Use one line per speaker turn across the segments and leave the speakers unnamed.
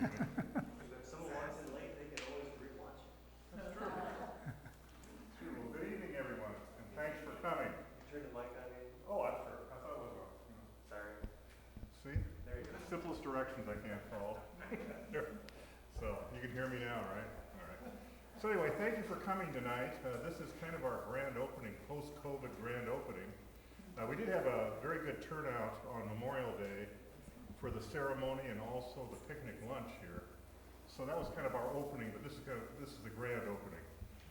If someone walks in late, they can always rewatch.
That's true. Well, good evening, everyone, and thanks for coming.
You turn the mic on, maybe?
Oh, I'm sure. I thought it was on.
Sorry.
See?
There you go.
Simplest directions I can't follow. So, you can hear me now, right? All right. So anyway, thank you for coming tonight. This is kind of our grand opening, post-COVID grand opening. We did have a very good turnout on Memorial Day for the ceremony and also the picnic lunch here. So that was kind of our opening, but this is the grand opening.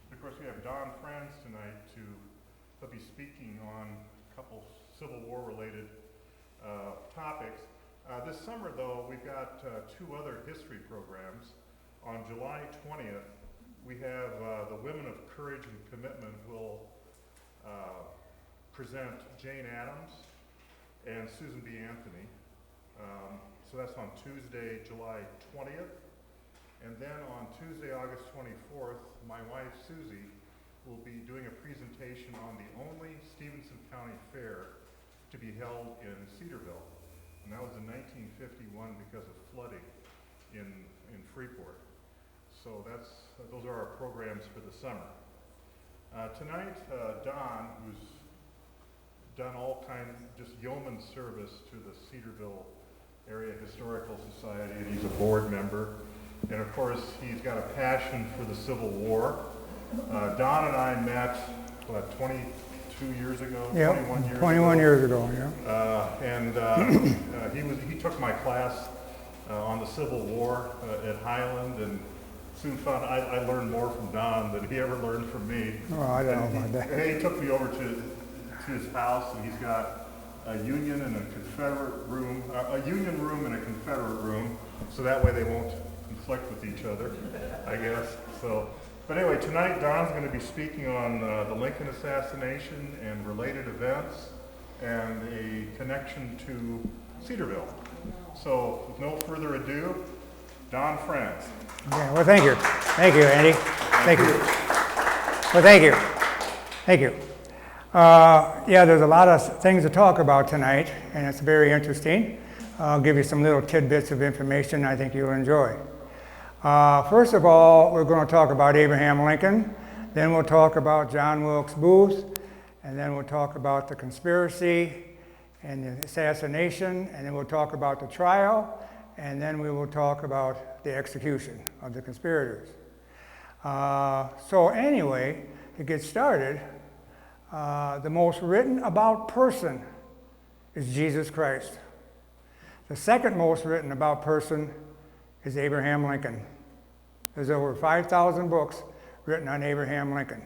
Of course, we have Don Franz tonight he'll be speaking on a couple Civil War related topics. This summer, though, we've got two other history programs. On July 20th, we have the Women of Courage and Commitment will present Jane Addams and Susan B. Anthony. So that's on Tuesday, July 20th. And then on Tuesday, August 24th, my wife, Susie, will be doing a presentation on the only Stevenson County Fair to be held in Cedarville. And that was in 1951 because of flooding in Freeport. So those are our programs for the summer. Tonight, Don, who's done all kinds, just yeoman service to the Cedarville Area Historical Society, and he's a board member. And of course, he's got a passion for the Civil War. Don and I met, 22 years ago?
Yep, 21 years ago, yeah.
He took my class on the Civil War at Highland, and soon found I learned more from Don than he ever learned from me.
Oh, I don't know about that.
He took me over to his house, and he's got a Union and a Confederate room, a Union room and a Confederate room, so that way they won't conflict with each other, I guess. So, but anyway, tonight Don's going to be speaking on the Lincoln assassination and related events, and a connection to Cedarville. So, with no further ado, Don Franz.
Okay, well, thank you. Thank you, Andy. Thank you. Well, thank you. Thank you. Yeah, there's a lot of things to talk about tonight, and it's very interesting. I'll give you some little tidbits of information I think you'll enjoy. First of all, we're going to talk about Abraham Lincoln, then we'll talk about John Wilkes Booth, and then we'll talk about the conspiracy and the assassination, and then we'll talk about the trial, and then we will talk about the execution of the conspirators. So anyway, to get started, the most written about person is Jesus Christ. The second most written about person is Abraham Lincoln. There's over 5,000 books written on Abraham Lincoln.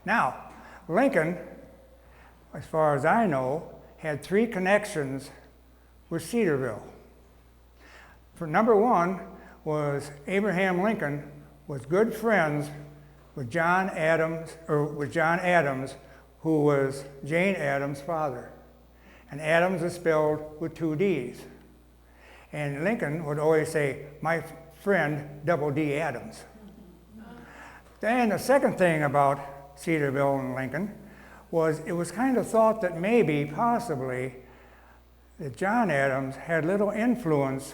Now, Lincoln, as far as I know, had 3 connections with Cedarville. For number one was Abraham Lincoln was good friends with John Adams, who was Jane Addams' father. And Adams is spelled with 2 D's. And Lincoln would always say, my friend, double D Adams. Then the second thing about Cedarville and Lincoln was it was kind of thought that maybe, possibly, that John Adams had little influence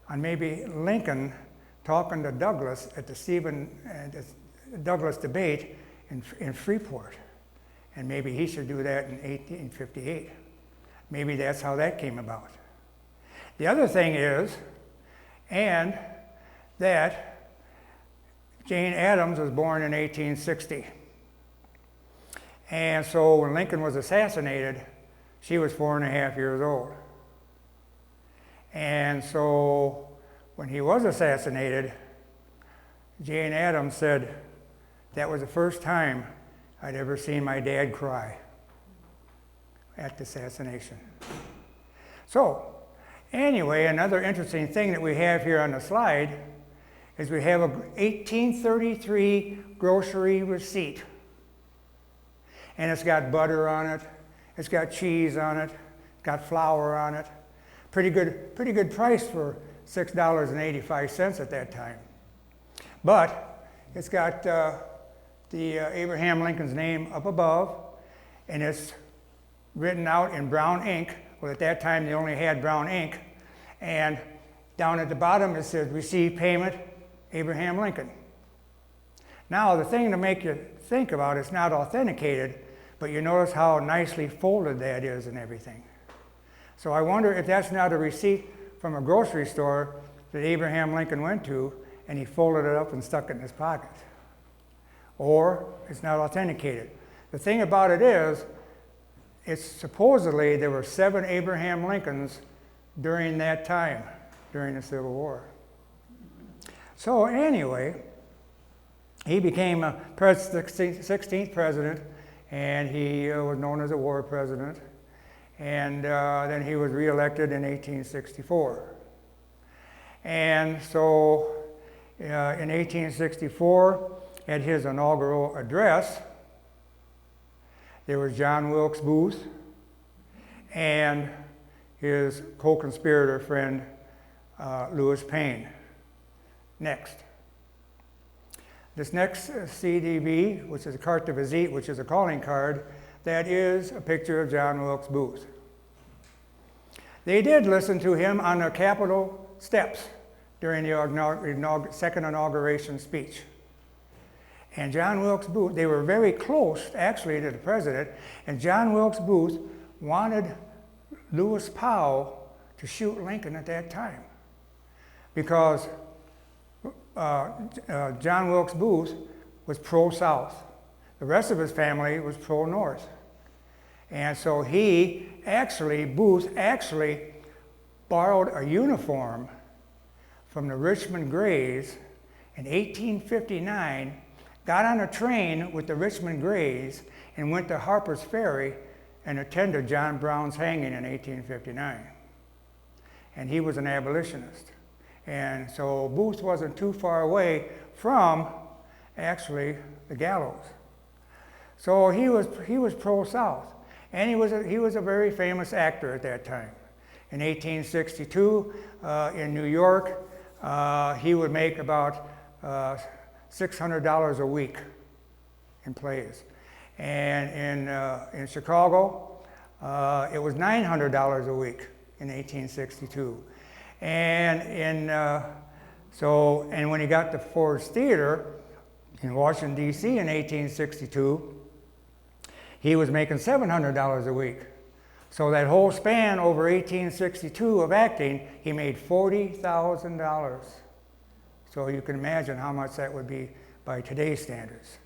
on maybe Lincoln talking to Douglas at the Douglas debate in Freeport. And maybe he should do that in 1858. Maybe that's how that came about. The other thing is, and that Jane Addams was born in 1860. And so when Lincoln was assassinated, she was 4.5 years old. And so when he was assassinated, Jane Addams said, that was the first time I'd ever seen my dad cry at the assassination. So, anyway, another interesting thing that we have here on the slide is we have a 1833 grocery receipt. And it's got butter on it, it's got cheese on it, got flour on it. Pretty good price for $6.85 at that time. But it's got the Abraham Lincoln's name up above, and it's written out in brown ink. Well, at that time they only had brown ink, and down at the bottom it says, receive payment, Abraham Lincoln. Now, the thing to make you think about, it's not authenticated, but you notice how nicely folded that is and everything. So I wonder if that's not a receipt from a grocery store that Abraham Lincoln went to, and he folded it up and stuck it in his pocket. Or it's not authenticated. The thing about it is, it's supposedly there were 7 Abraham Lincolns during that time, during the Civil War. So anyway, he became a 16th president, and he was known as a war president. And then he was reelected in 1864. And so in 1864, at his inaugural address, there was John Wilkes Booth and his co-conspirator friend, Louis Payne. Next. This next CDB, which is a carte de visite, which is a calling card, that is a picture of John Wilkes Booth. They did listen to him on the Capitol steps during the second inauguration speech. And John Wilkes Booth, they were very close, actually, to the president, and John Wilkes Booth wanted Lewis Powell to shoot Lincoln at that time, because John Wilkes Booth was pro-South. The rest of his family was pro-North. And so Booth actually borrowed a uniform from the Richmond Greys in 1859, got on a train with the Richmond Greys, and went to Harper's Ferry and attended John Brown's hanging in 1859. And he was an abolitionist. And so Booth wasn't too far away from, actually, the gallows. So he was pro-South. And he was a very famous actor at that time. In 1862, in New York, he would make about $600 a week in plays. And in Chicago, it was $900 a week in 1862. And when he got to Ford's Theater in Washington, D.C. in 1862, he was making $700 a week. So that whole span over 1862 of acting, he made $40,000. So you can imagine how much that would be by today's standards.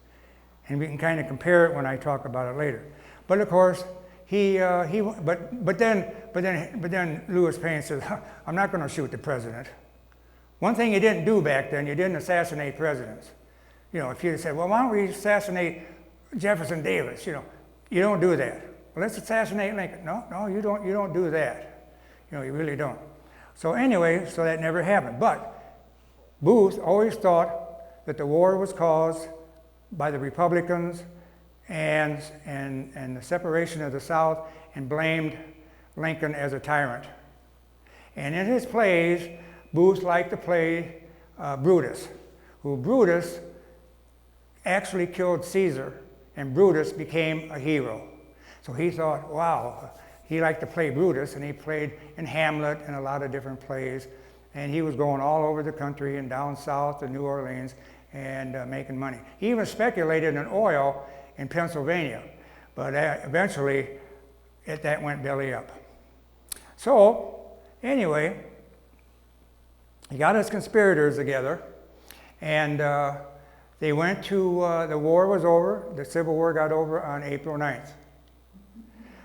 And we can kind of compare it when I talk about it later. But of course, but then Louis Payne says, I'm not going to shoot the president. One thing you didn't do back then, you didn't assassinate presidents. You know, if you said, well, why don't we assassinate Jefferson Davis? You know, you don't do that. Well, let's assassinate Lincoln. No, you don't do that. You know, you really don't. So anyway, so that never happened. But Booth always thought that the war was caused by the Republicans and the separation of the South, and blamed Lincoln as a tyrant. And in his plays, Booth liked to play Brutus, who Brutus actually killed Caesar, and Brutus became a hero. So he thought, wow, he liked to play Brutus, and he played in Hamlet and a lot of different plays, and he was going all over the country and down south to New Orleans and making money. He even speculated in oil in Pennsylvania, but eventually that went belly up. So anyway, he got his conspirators together, and they went to, the war was over, the Civil War got over on April 9th.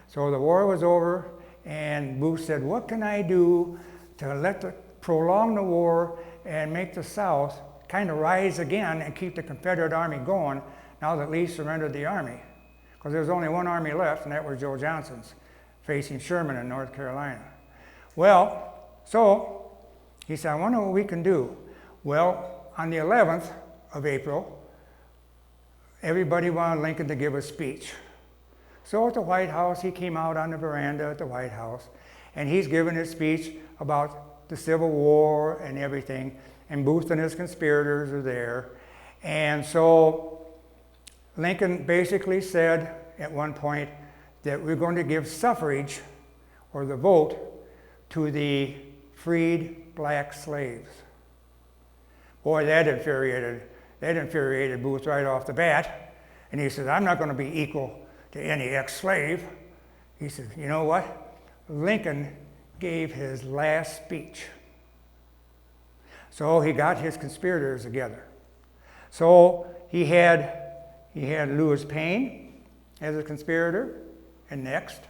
So the war was over, and Booth said, what can I do to prolong the war and make the South kind of rise again and keep the Confederate Army going now that Lee surrendered the army? Because there was only one army left, and that was Joe Johnston's, facing Sherman in North Carolina. Well, so he said, I wonder what we can do. Well, on the 11th of April, everybody wanted Lincoln to give a speech. So at the White House, he came out on the veranda at the White House, and he's giving his speech about the Civil War and everything, and Booth and his conspirators are there. And so Lincoln basically said at one point that we're going to give suffrage, or the vote, to the freed black slaves. Boy, that infuriated Booth right off the bat. And he said, I'm not going to be equal to any ex-slave. He said, you know what? Lincoln gave his last speech. So he got his conspirators together. So he had Lewis Payne as a conspirator, and next.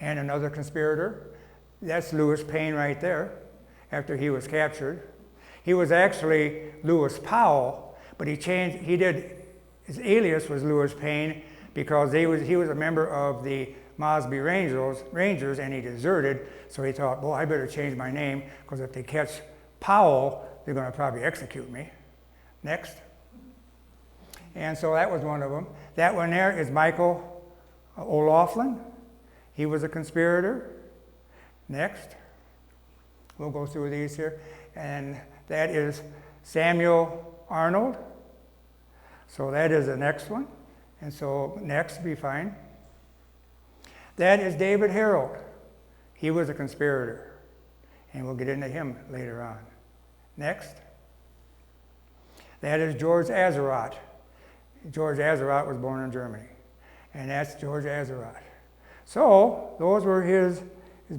And another conspirator. That's Lewis Payne right there, after he was captured. He was actually Lewis Powell, but his alias was Lewis Payne because he was a member of the Mosby Rangers, and he deserted, so he thought, well, I better change my name, because if they catch Powell, they're going to probably execute me. Next. And so that was one of them. That one there is Michael O'Laughlin. He was a conspirator. Next. We'll go through these here. And that is Samuel Arnold. So that is the next one. And so next, be fine. That is David Harold. He was a conspirator. And we'll get into him later on. Next. That is George Azarat. George Azarat was born in Germany. And that's George Azarat. So those were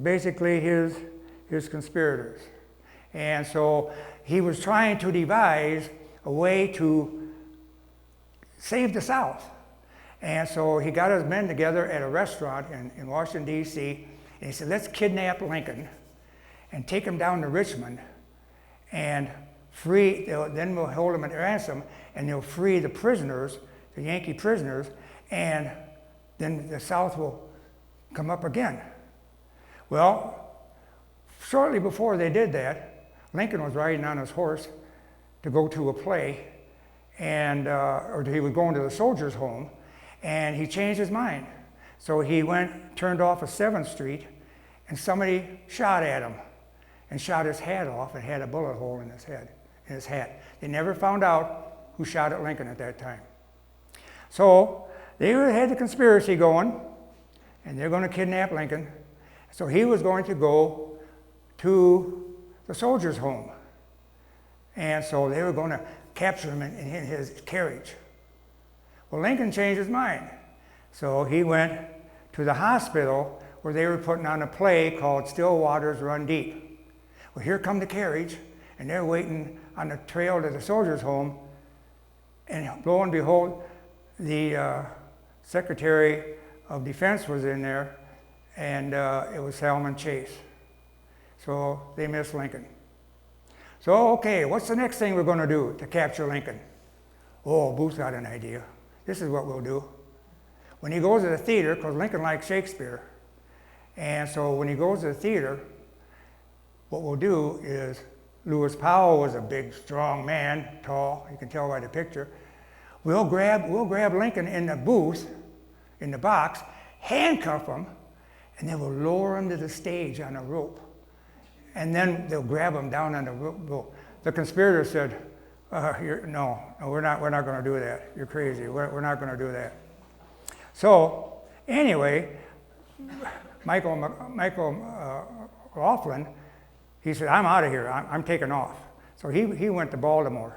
basically his conspirators. And so he was trying to devise a way to save the South. And so he got his men together at a restaurant in Washington, D.C., and he said, let's kidnap Lincoln and take him down to Richmond and then we'll hold him at ransom, and they'll free the prisoners, the Yankee prisoners, and then the South will come up again. Well, shortly before they did that, Lincoln was riding on his horse to go to a play, or he was going to the soldiers' home, and he changed his mind. So he turned off of 7th Street, and somebody shot at him and shot his hat off and had a bullet hole in his hat. They never found out who shot at Lincoln at that time. So they had the conspiracy going, and they're going to kidnap Lincoln. So he was going to go to the soldiers' home. And so they were going to capture him in his carriage. Well, Lincoln changed his mind. So he went to the hospital where they were putting on a play called Still Waters Run Deep. Well, here come the carriage, and they're waiting on the trail to the soldiers' home. And lo and behold, the Secretary of Defense was in there, and it was Salmon Chase. So they missed Lincoln. So, okay, what's the next thing we're going to do to capture Lincoln? Oh, Booth got an idea. This is what we'll do. When he goes to the theater, because Lincoln likes Shakespeare, and so when he goes to the theater, what we'll do is, Lewis Powell was a big, strong man, tall, you can tell by the picture. We'll grab Lincoln in the booth, in the box, handcuff him, and then we'll lower him to the stage on a rope. And then they'll grab him down on the rope. The conspirator said, no, we're not going to do that. You're crazy. We're not going to do that. So anyway, Michael Laughlin, he said, I'm out of here. I'm taking off. So he went to Baltimore.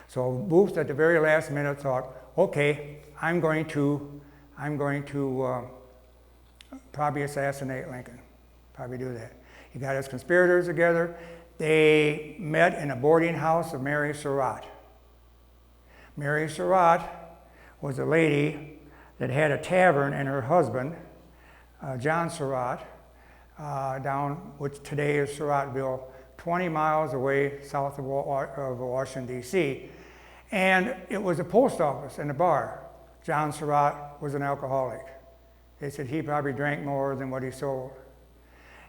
So Booth at the very last minute thought, okay, I'm going to probably assassinate Lincoln. Probably do that. He got his conspirators together. They met in a boarding house of Mary Sarat. Mary Sarat was a lady that had a tavern, and her husband, John Sarat, down which today is Cedarville, 20 miles away south of Washington, D.C. And it was a post office and a bar. John Sarat was an alcoholic. They said he probably drank more than what he sold.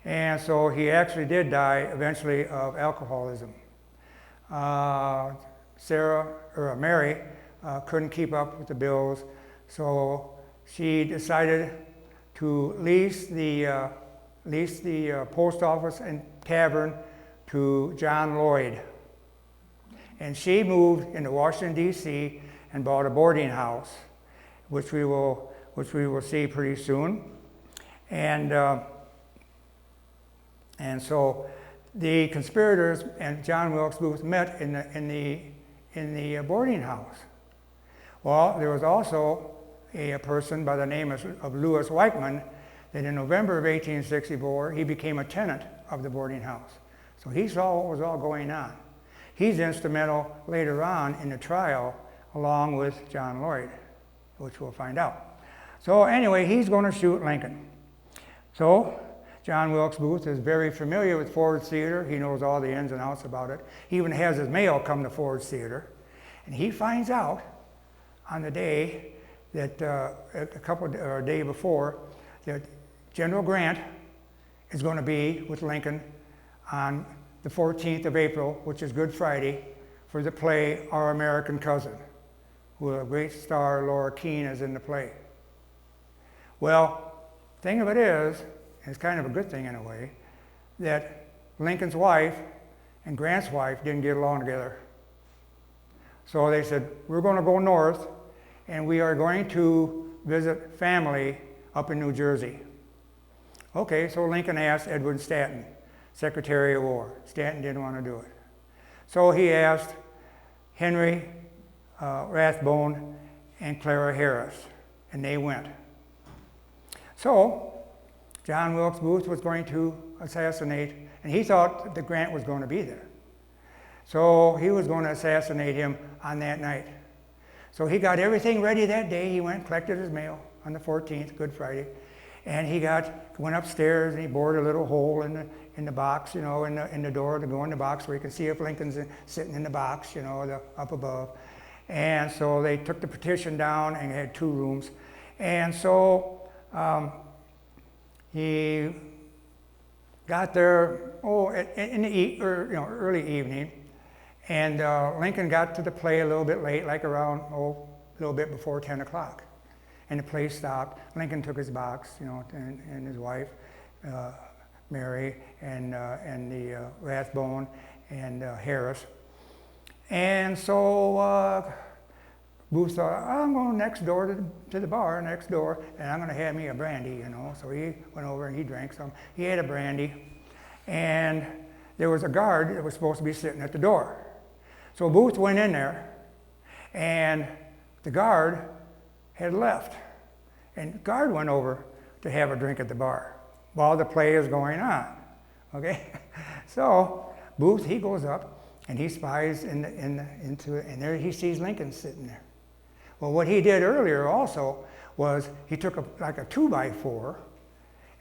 And so he actually did die eventually of alcoholism. Mary couldn't keep up with the bills, so she decided to lease the post office and tavern to John Lloyd. And she moved into Washington, D.C. and bought a boarding house, which we will see pretty soon. And And so the conspirators and John Wilkes Booth met in the boarding house. Well, there was also a person by the name of Louis Weichmann that in November of 1864, he became a tenant of the boarding house. So he saw what was all going on. He's instrumental later on in the trial along with John Lloyd, which we'll find out. So anyway, he's going to shoot Lincoln. So John Wilkes Booth is very familiar with Ford's Theater. He knows all the ins and outs about it. He even has his mail come to Ford's Theater. And he finds out on the day that, a day before, that General Grant is going to be with Lincoln on the 14th of April, which is Good Friday, for the play Our American Cousin, who a great star, Laura Keene, is in the play. Well, thing of it is, and it's kind of a good thing in a way, that Lincoln's wife and Grant's wife didn't get along together. So they said, we're going to go north, and we are going to visit family up in New Jersey. Okay, so Lincoln asked Edward Stanton, Secretary of War. Stanton didn't want to do it. So he asked Henry Rathbone and Clara Harris, and they went. So John Wilkes Booth was going to assassinate, and he thought that Grant was going to be there. So he was going to assassinate him on that night. So he got everything ready that day. He went and collected his mail on the 14th, Good Friday, and he went upstairs and he bored a little hole in the box, in the door to go in the box where you can see if Lincoln's sitting in the box, up above. And so they took the partition down and had 2 rooms. And so he got there in the early evening, and Lincoln got to the play a little bit late, like around a little bit before 10 o'clock. And the play stopped. Lincoln took his box, and his wife, Mary, and the Rathbone and Harris. And so Booth thought, I'm going next door to the bar next door, and I'm going to have me a brandy, So he went over and he drank some. He had a brandy, and there was a guard that was supposed to be sitting at the door. So Booth went in there, and the guard had left. And the guard went over to have a drink at the bar while the play is going on. Okay? So Booth, he goes up and he spies into it, and there he sees Lincoln sitting there. Well, what he did earlier also was he took a 2x4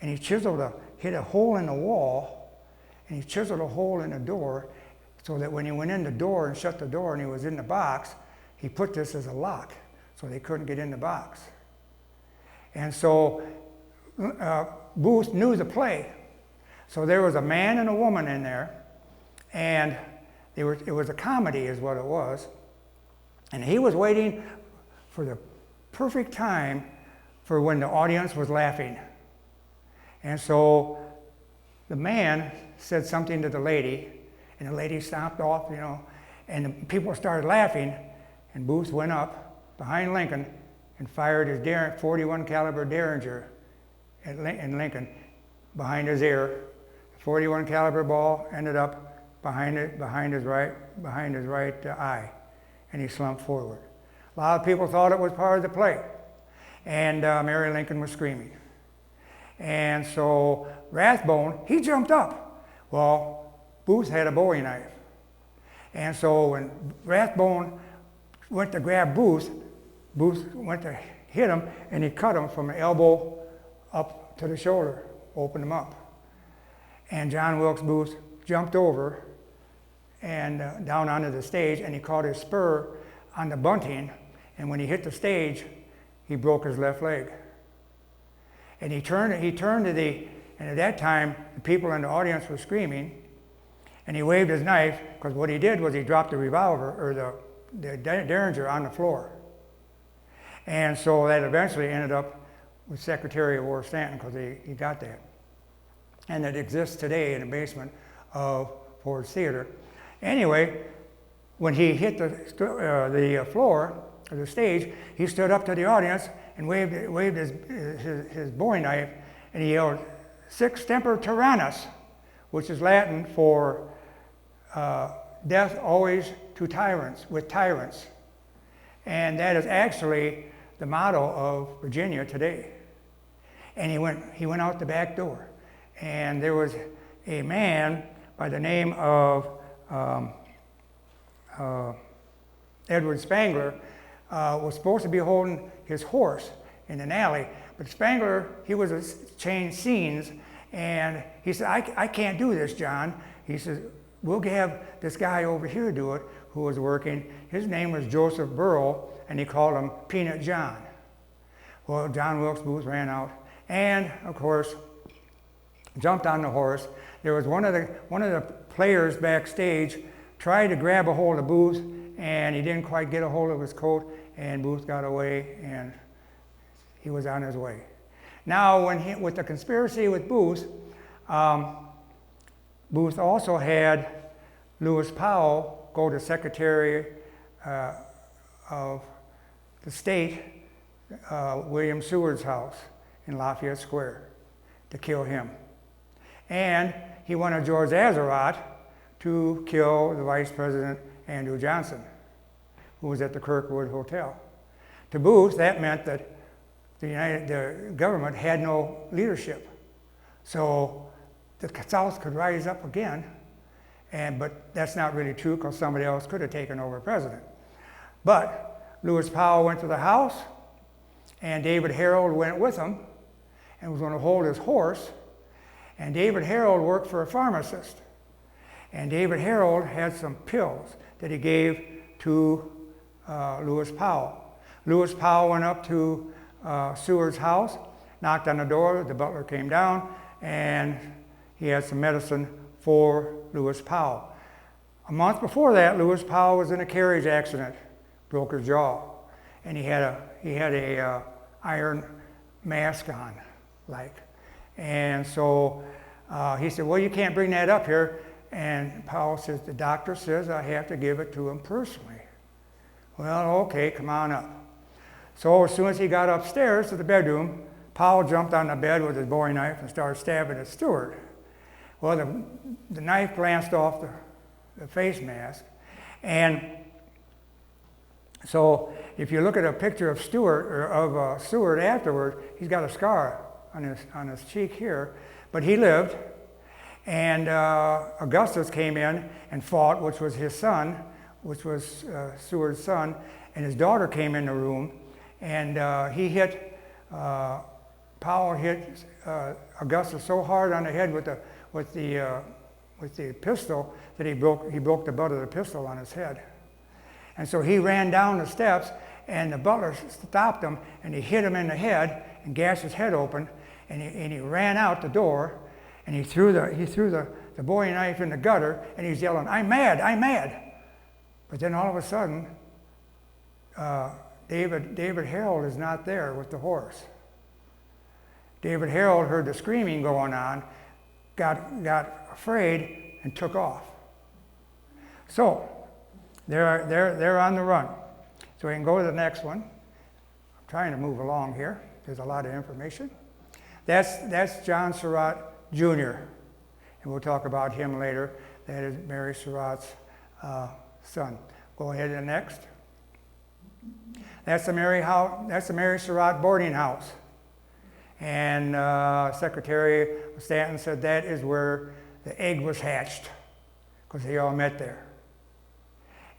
and he hit a hole in the wall, and he chiseled a hole in the door so that when he went in the door and shut the door and he was in the box, he put this as a lock so they couldn't get in the box. And so Booth knew the play. So there was a man and a woman in there, and it was a comedy is what it was. And he was waiting for the perfect time for when the audience was laughing. And so the man said something to the lady, and the lady stopped off, and the people started laughing, and Booth went up behind Lincoln and fired his 41 caliber Derringer at Lincoln behind his ear. The 41 caliber ball ended up behind his right eye, and he slumped forward. A lot of people thought it was part of the play, and Mary Lincoln was screaming. And so Rathbone, he jumped up. Well, Booth had a Bowie knife. And so when Rathbone went to grab Booth, Booth went to hit him, and he cut him from the elbow up to the shoulder, opened him up. And John Wilkes Booth jumped over and down onto the stage, and he caught his spur on the bunting, and when he hit the stage, he broke his left leg. And he turned to and at that time, the people in the audience were screaming, and he waved his knife, because what he did was he dropped the revolver, or the Derringer, on the floor. And so that eventually ended up with Secretary of War Stanton, because he got that. And it exists today in the basement of Ford's Theater. Anyway, when he hit the floor, or the stage, he stood up to the audience and waved his Bowie knife, and he yelled, "Sic semper tyrannis," which is Latin for death always to tyrants, with tyrants. And that is actually the motto of Virginia today. And he went out the back door. And there was a man by the name of Edmund Spangler was supposed to be holding his horse in an alley. But Spangler, he was a changed scenes, and he said, I can't do this, John. He says, we'll have this guy over here do it, who was working. His name was Joseph Burrow, and he called him Peanut John. Well, John Wilkes Booth ran out, and of course, jumped on the horse. There was one of the players backstage tried to grab a hold of Booth, and he didn't quite get a hold of his coat, and Booth got away, and he was on his way. Now, with the conspiracy with Booth, Booth also had Lewis Powell go to Secretary of the State, William Seward's house in Lafayette Square, to kill him. And he wanted George Sarat to kill the Vice President Andrew Johnson, who was at the Kirkwood Hotel. To Booth, that meant that the government had no leadership. So the South could rise up again, but that's not really true because somebody else could have taken over president. But Lewis Powell went to the house, and David Harold went with him and was going to hold his horse. And David Harold worked for a pharmacist. And David Harold had some pills that he gave to Lewis Powell. Lewis Powell went up to Seward's house, knocked on the door, the butler came down, and he had some medicine for Lewis Powell. A month before that, Lewis Powell was in a carriage accident, broke his jaw, and he had a iron mask on, and so he said, well, you can't bring that up here. And Powell says, the doctor says I have to give it to him personally. Well, okay, come on up. So as soon as he got upstairs to the bedroom, Powell jumped on the bed with his bowie knife and started stabbing at Stewart. Well, the knife glanced off the face mask. And so if you look at a picture of Stewart afterward, he's got a scar on his cheek here. But he lived. And Augustus came in and fought, which was his son, which was Seward's son, and his daughter came in the room, and Powell hit Augustus so hard on the head with the pistol that he broke the butt of the pistol on his head. And so he ran down the steps, and the butler stopped him, and he hit him in the head and gashed his head open, and he ran out the door. And he threw the bowie knife in the gutter, and he's yelling, I'm mad, I'm mad. But then all of a sudden, David Harold is not there with the horse. David Harold heard the screaming going on, got afraid, and took off. So they're on the run. So we can go to the next one. I'm trying to move along here. There's a lot of information. That's John Sarat Jr., and we'll talk about him later. That is Mary Surratt's son. Go ahead to the next. That's the Mary Surratt boarding house. And Secretary Stanton said that is where the egg was hatched, because they all met there.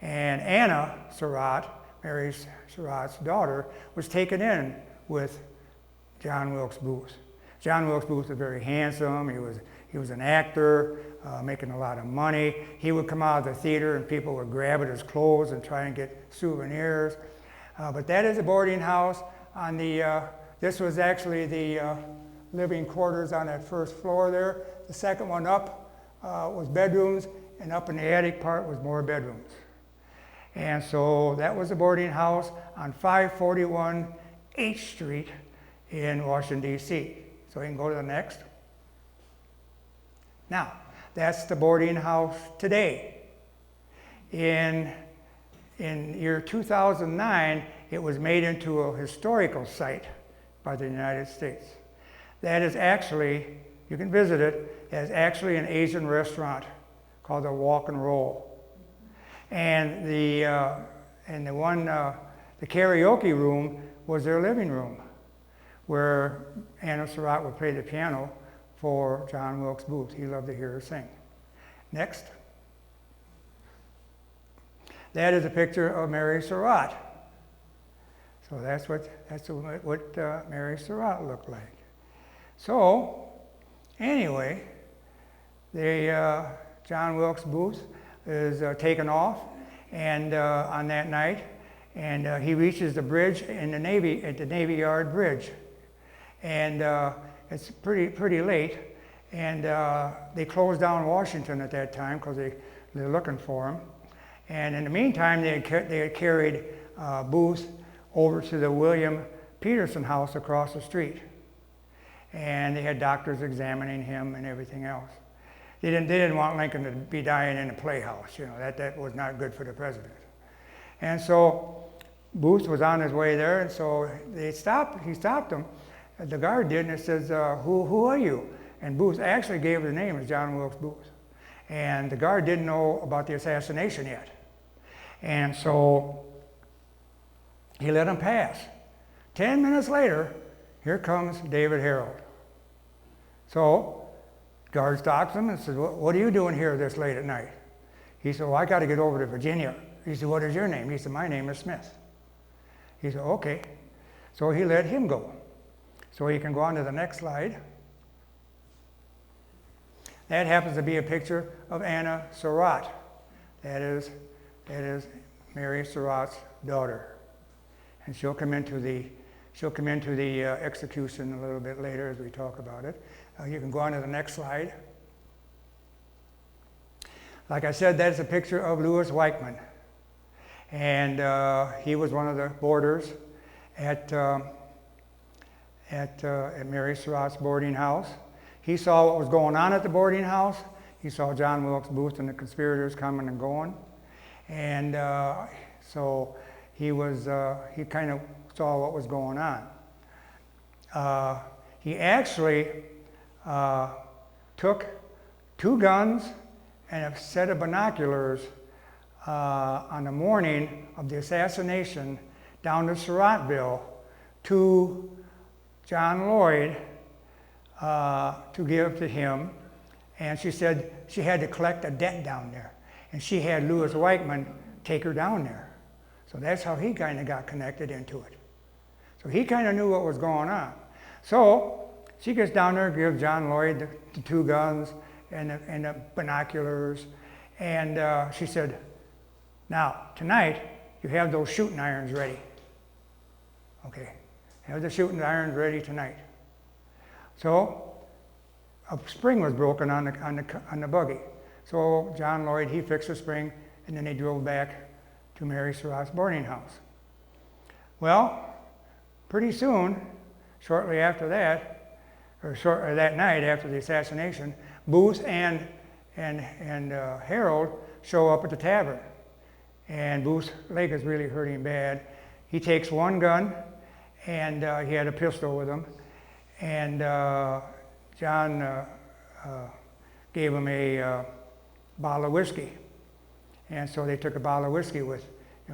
And Anna Sarat, Mary Surratt's daughter, was taken in with John Wilkes Booth. John Wilkes Booth was very handsome. He was an actor, making a lot of money. He would come out of the theater and people would grab at his clothes and try and get souvenirs. But that is a boarding house on this was actually the living quarters on that first floor there. The second one up was bedrooms, and up in the attic part was more bedrooms. And so that was a boarding house on 541 H Street in Washington, D.C. So we can go to the next. Now, that's the boarding house today. In year 2009, it was made into a historical site by the United States. That is actually you can visit it. It's actually an Asian restaurant called the Walk and Roll. And the karaoke room was their living room, where Anna Sarat would play the piano for John Wilkes Booth. He loved to hear her sing. Next. That is a picture of Mary Sarat. So that's what Mary Sarat looked like. So anyway, John Wilkes Booth is taken off, and on that night, and he reaches the bridge in the Navy Yard Bridge, and it's pretty late, and they closed down Washington at that time because they're looking for him, and in the meantime they had carried Booth over to the William Peterson house across the street, and they had doctors examining him and everything else. They didn't want Lincoln to be dying in a playhouse, you know, that was not good for the president. And so Booth was on his way there, and so he stopped him, the guard did, and it says, who are you? And Booth actually gave the name as John Wilkes Booth. And the guard didn't know about the assassination yet. And so he let him pass. 10 minutes later, here comes David Harold. So guard stops him and says, what are you doing here this late at night? He said, well, I got to get over to Virginia. He said, what is your name? He said, my name is Smith. He said, okay. So he let him go. So you can go on to the next slide. That happens to be a picture of Anna Sarat. That is Mary Sarat's daughter. And she'll come into the execution a little bit later as we talk about it. You can go on to the next slide. Like I said, that's a picture of Louis Weichmann. And he was one of the boarders at Mary Sarat's boarding house. He saw what was going on at the boarding house. He saw John Wilkes Booth and the conspirators coming and going. And so he kind of saw what was going on. He actually took 2 guns and a set of binoculars on the morning of the assassination down to Cedarville to John Lloyd to give to him. And she said she had to collect a debt down there. And she had Louis Weichmann take her down there. So that's how he kind of got connected into it. So he kind of knew what was going on. So she gets down there, gives John Lloyd the 2 guns and the binoculars. And she said, now, tonight, you have those shooting irons ready. Okay, have the shooting irons ready tonight. So a spring was broken on the buggy. So John Lloyd, he fixed the spring, and then they drove back to Mary Sarat's boarding house. Well, pretty soon, shortly after that, or that night after the assassination, Booth and Harold show up at the tavern. And Booth's leg is really hurting bad. He takes 1 gun, and he had a pistol with him. And John gave him a bottle of whiskey. And so they took a bottle of whiskey with,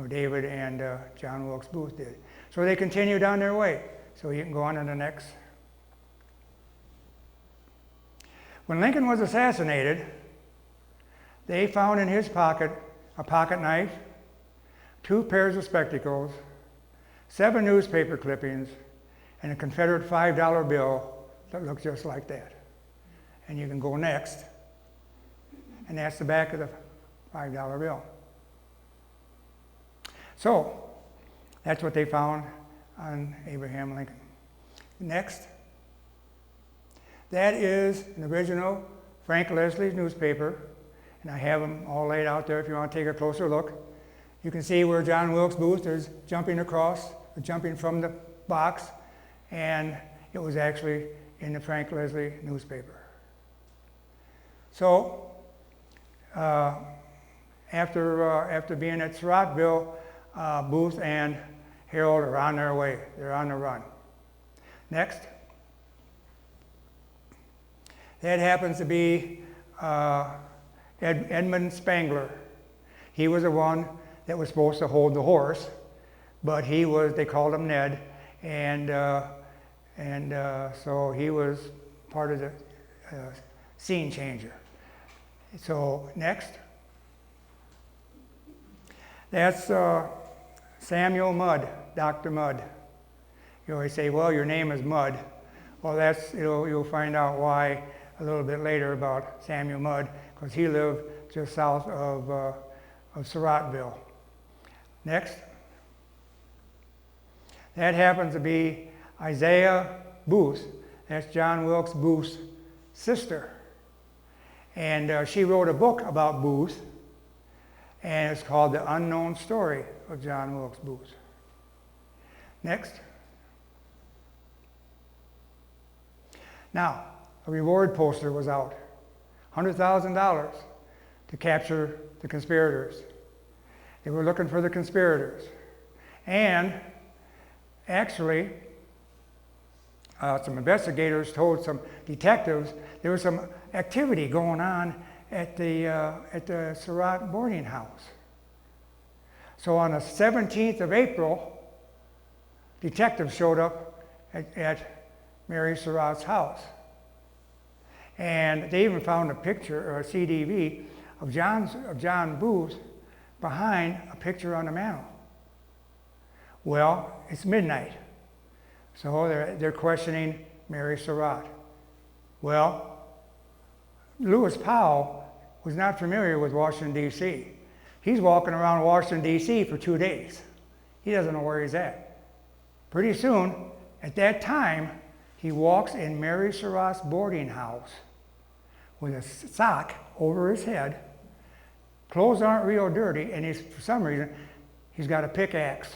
David and John Wilkes Booth did. So they continued on their way. So you can go on to the next. When Lincoln was assassinated, they found in his pocket a pocket knife, 2 pairs of spectacles, 7 newspaper clippings, and a Confederate $5 bill that looked just like that. And you can go next, and that's the back of the $5 bill. So that's what they found on Abraham Lincoln. Next. That is an original Frank Leslie's newspaper, and I have them all laid out there if you want to take a closer look. You can see where John Wilkes Booth is jumping from the box, and it was actually in the Frank Leslie newspaper. So after being at Cedarville, Booth and Harold are on their way. They're on the run. Next. That happens to be Edmund Spangler. He was the one that was supposed to hold the horse, but they called him Ned, and so he was part of the scene changer. So next. That's Samuel Mudd, Dr. Mudd. You always say, well, your name is Mudd. Well, you'll find out why a little bit later about Samuel Mudd, because he lived just south of Cedarville. Next. That happens to be Isaiah Booth. That's John Wilkes Booth's sister. And she wrote a book about Booth, and it's called The Unknown Story of John Wilkes Booth. Next. Now, a reward poster was out, $100,000 to capture the conspirators. They were looking for the conspirators. And actually, some investigators told some detectives there was some activity going on at the Sarat boarding house. So on the 17th of April, detectives showed up at Mary Sarat's house. And they even found a picture, or a CDV, of John Booth behind a picture on the mantle. Well, it's midnight. So they're questioning Mary Sarat. Well, Lewis Powell was not familiar with Washington, D.C. He's walking around Washington, D.C. for 2 days. He doesn't know where he's at. Pretty soon, at that time, he walks in Mary Sarat's boarding house with a sock over his head. Clothes aren't real dirty, and for some reason, he's got a pickaxe.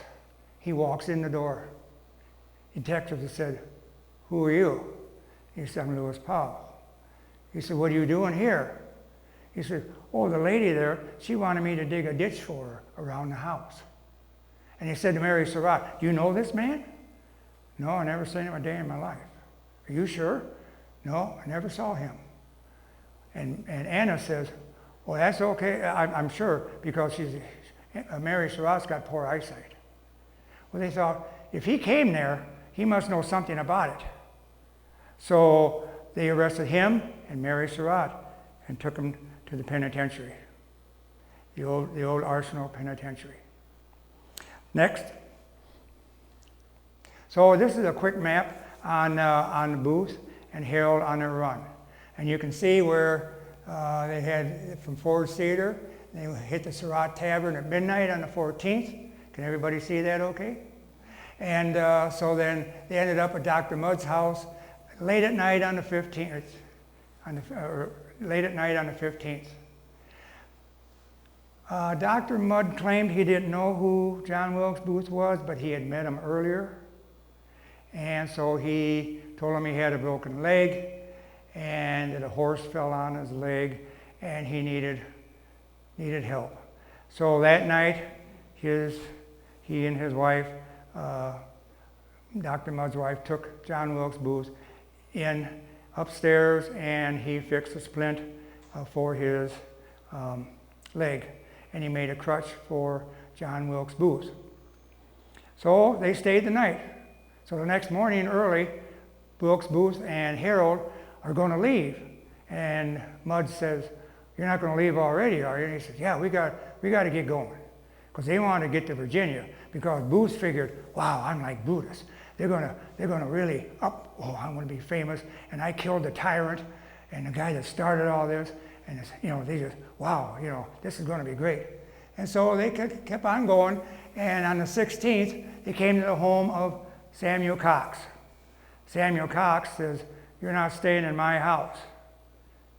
He walks in the door. Detectives said, "Who are you?" He said, "I'm Lewis Powell." He said, "What are you doing here?" He said, "Oh, the lady there, she wanted me to dig a ditch for her around the house." And he said to Mary Sarat, "Do you know this man?" "No, I never seen him a day in my life." "Are you sure?" "No, I never saw him." And Anna says, "Well, that's okay, I'm sure, because Mary Sarat's got poor eyesight." Well, they thought, if he came there, he must know something about it. So they arrested him and Mary Sarat and took him to the penitentiary, the old Arsenal Penitentiary. Next. So this is a quick map on Booth and Harold on their run. And you can see where they had from Ford's Theater, they hit the Sarat Tavern at midnight on the 14th. Can everybody see that okay? And so then they ended up at Dr. Mudd's house late at night on the 15th. Late at night on the 15th. Dr. Mudd claimed he didn't know who John Wilkes Booth was, but he had met him earlier. And so he told him he had a broken leg and that a horse fell on his leg and he needed help. So that night, he and his wife, Dr. Mudd's wife, took John Wilkes Booth in upstairs, and he fixed a splint for his leg, and he made a crutch for John Wilkes Booth. So they stayed the night. So the next morning early, Wilkes Booth and Harold are going to leave, and Mudd says, "You're not going to leave already, are you?" And he says, "Yeah, we got to get going," because they wanted to get to Virginia, because Booth figured, wow, I'm like Brutus. They're gonna really I'm gonna be famous, and I killed the tyrant and the guy that started all this, and they just, wow, this is gonna be great. And so they kept on going, and on the 16th, they came to the home of Samuel Cox. Samuel Cox says, "You're not staying in my house."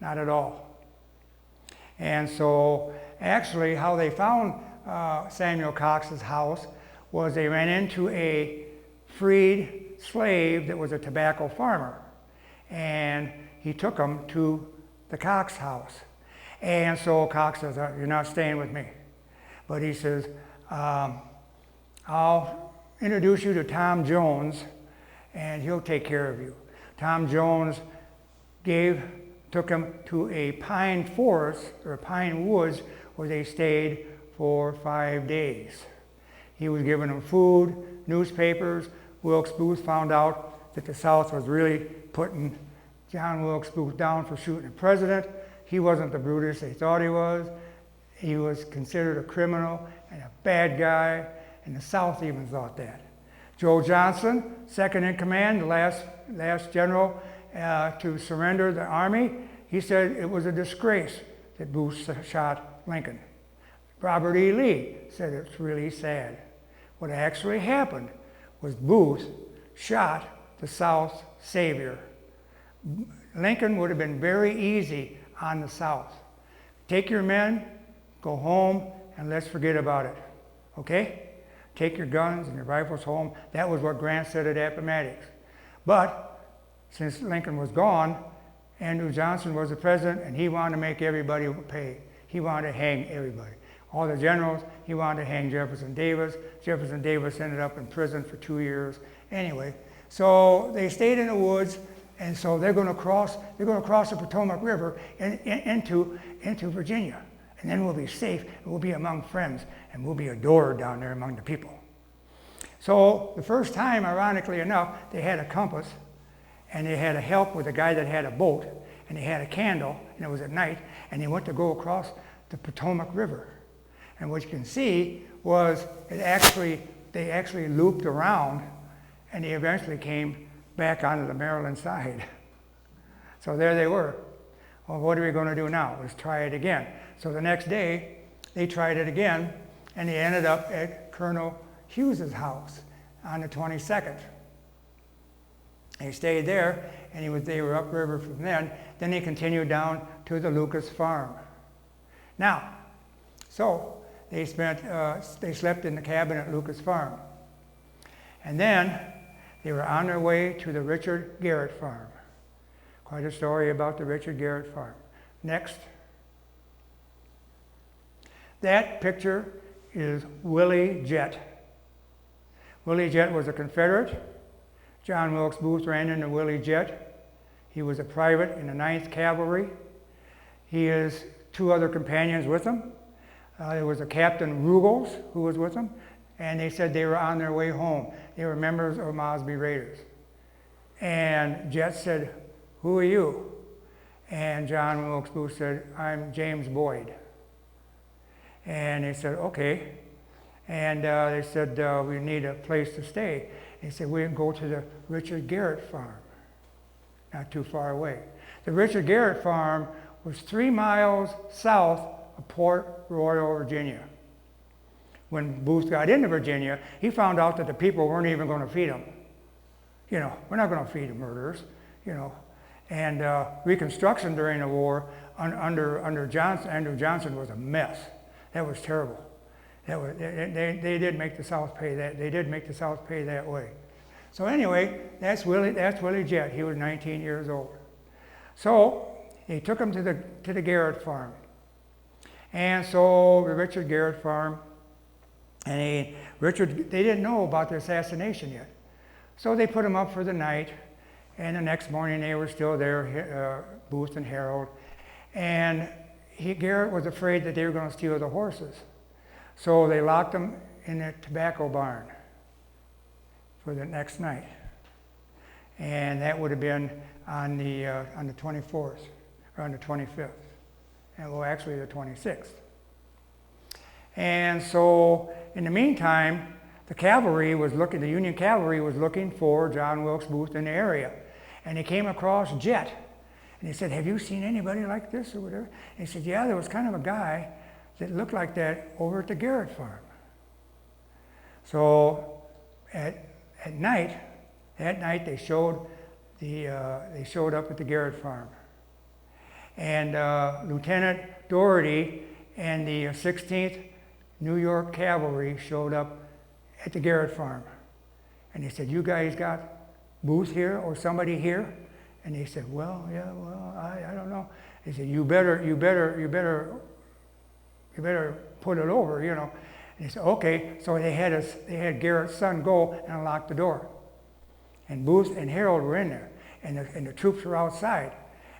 Not at all. And so actually how they found Samuel Cox's house was they ran into a freed slave that was a tobacco farmer, and he took him to the Cox house. And so Cox says, "You're not staying with me." But he says, "I'll introduce you to Tom Jones, and he'll take care of you." Tom Jones gave took him to a pine forest or pine woods where they stayed for 5 days. He was giving them food, newspapers. Wilkes Booth found out that the South was really putting John Wilkes Booth down for shooting the president. He wasn't the Brutus they thought he was. He was considered a criminal and a bad guy, and the South even thought that. Joe Johnson, second in command, the last general to surrender the army, he said it was a disgrace that Booth shot Lincoln. Robert E. Lee said it's really sad. What actually happened was Booth shot the South's savior. Lincoln would have been very easy on the South. Take your men, go home, and let's forget about it. Okay? Take your guns and your rifles home. That was what Grant said at Appomattox. But since Lincoln was gone, Andrew Johnson was the president, and he wanted to make everybody pay. He wanted to hang everybody. All the generals, he wanted to hang Jefferson Davis. Jefferson Davis ended up in prison for 2 years. Anyway, so they stayed in the woods, and so they're going to cross the Potomac River into Virginia. And then we'll be safe, and we'll be among friends, and we'll be adored down there among the people. So the first time, ironically enough, they had a compass, and they had a help with a guy that had a boat, and they had a candle, and it was at night, and they went to go across the Potomac River. And what you can see was they actually looped around, and they eventually came back onto the Maryland side. So there they were. Well, what are we going to do now? Let's try it again. So the next day, they tried it again, and they ended up at Colonel Hughes's house on the 22nd. They stayed there, and they were upriver from then. Then they continued down to the Lucas farm. Now, so they slept in the cabin at Lucas farm. And then they were on their way to the Richard Garrett farm. Quite a story about the Richard Garrett farm. Next. That picture is Willie Jett. Willie Jett was a Confederate. John Wilkes Booth ran into Willie Jett. He was a private in the 9th Cavalry. He has 2 other companions with him. There was a Captain Ruggles who was with them, and they said they were on their way home. They were members of Mosby Raiders. And Jett said, "Who are you?" And John Wilkes Booth said, "I'm James Boyd." And they said, "Okay." And they said, "We need a place to stay." They said, "We can go to the Richard Garrett farm, not too far away." The Richard Garrett farm was 3 miles south of Port Royal, Virginia. When Booth got into Virginia, he found out that the people weren't even going to feed him. You know, we're not going to feed the murderers, you know. And Reconstruction during the war under Andrew Johnson was a mess. That was terrible. They did make the South pay that. They did make the South pay that way. So anyway, that's Willie Jett. He was 19 years old. So they took him to the Garrett farm. And so the Richard Garrett farm, and they didn't know about the assassination yet. So they put him up for the night, and the next morning they were still there, Booth and Harold. And Garrett was afraid that they were going to steal the horses. So they locked him in a tobacco barn for the next night. And that would have been on the 24th, or on the 25th. And well, actually the 26th. And so in the meantime, the Union cavalry was looking for John Wilkes Booth in the area. And they came across Jett. And they said, "Have you seen anybody like this or whatever?" And he said, "Yeah, there was kind of a guy that looked like that over at the Garrett farm." So at night, they showed up at the Garrett farm. And Lieutenant Doherty and the 16th New York Cavalry showed up at the Garrett farm. And they said, "You guys got Booth here or somebody here?" And they said, "Well, yeah, I don't know." They said, you better put it over, you know." And they said, "Okay." So they had Garrett's son go and unlock the door. And Booth and Harold were in there, and the troops were outside.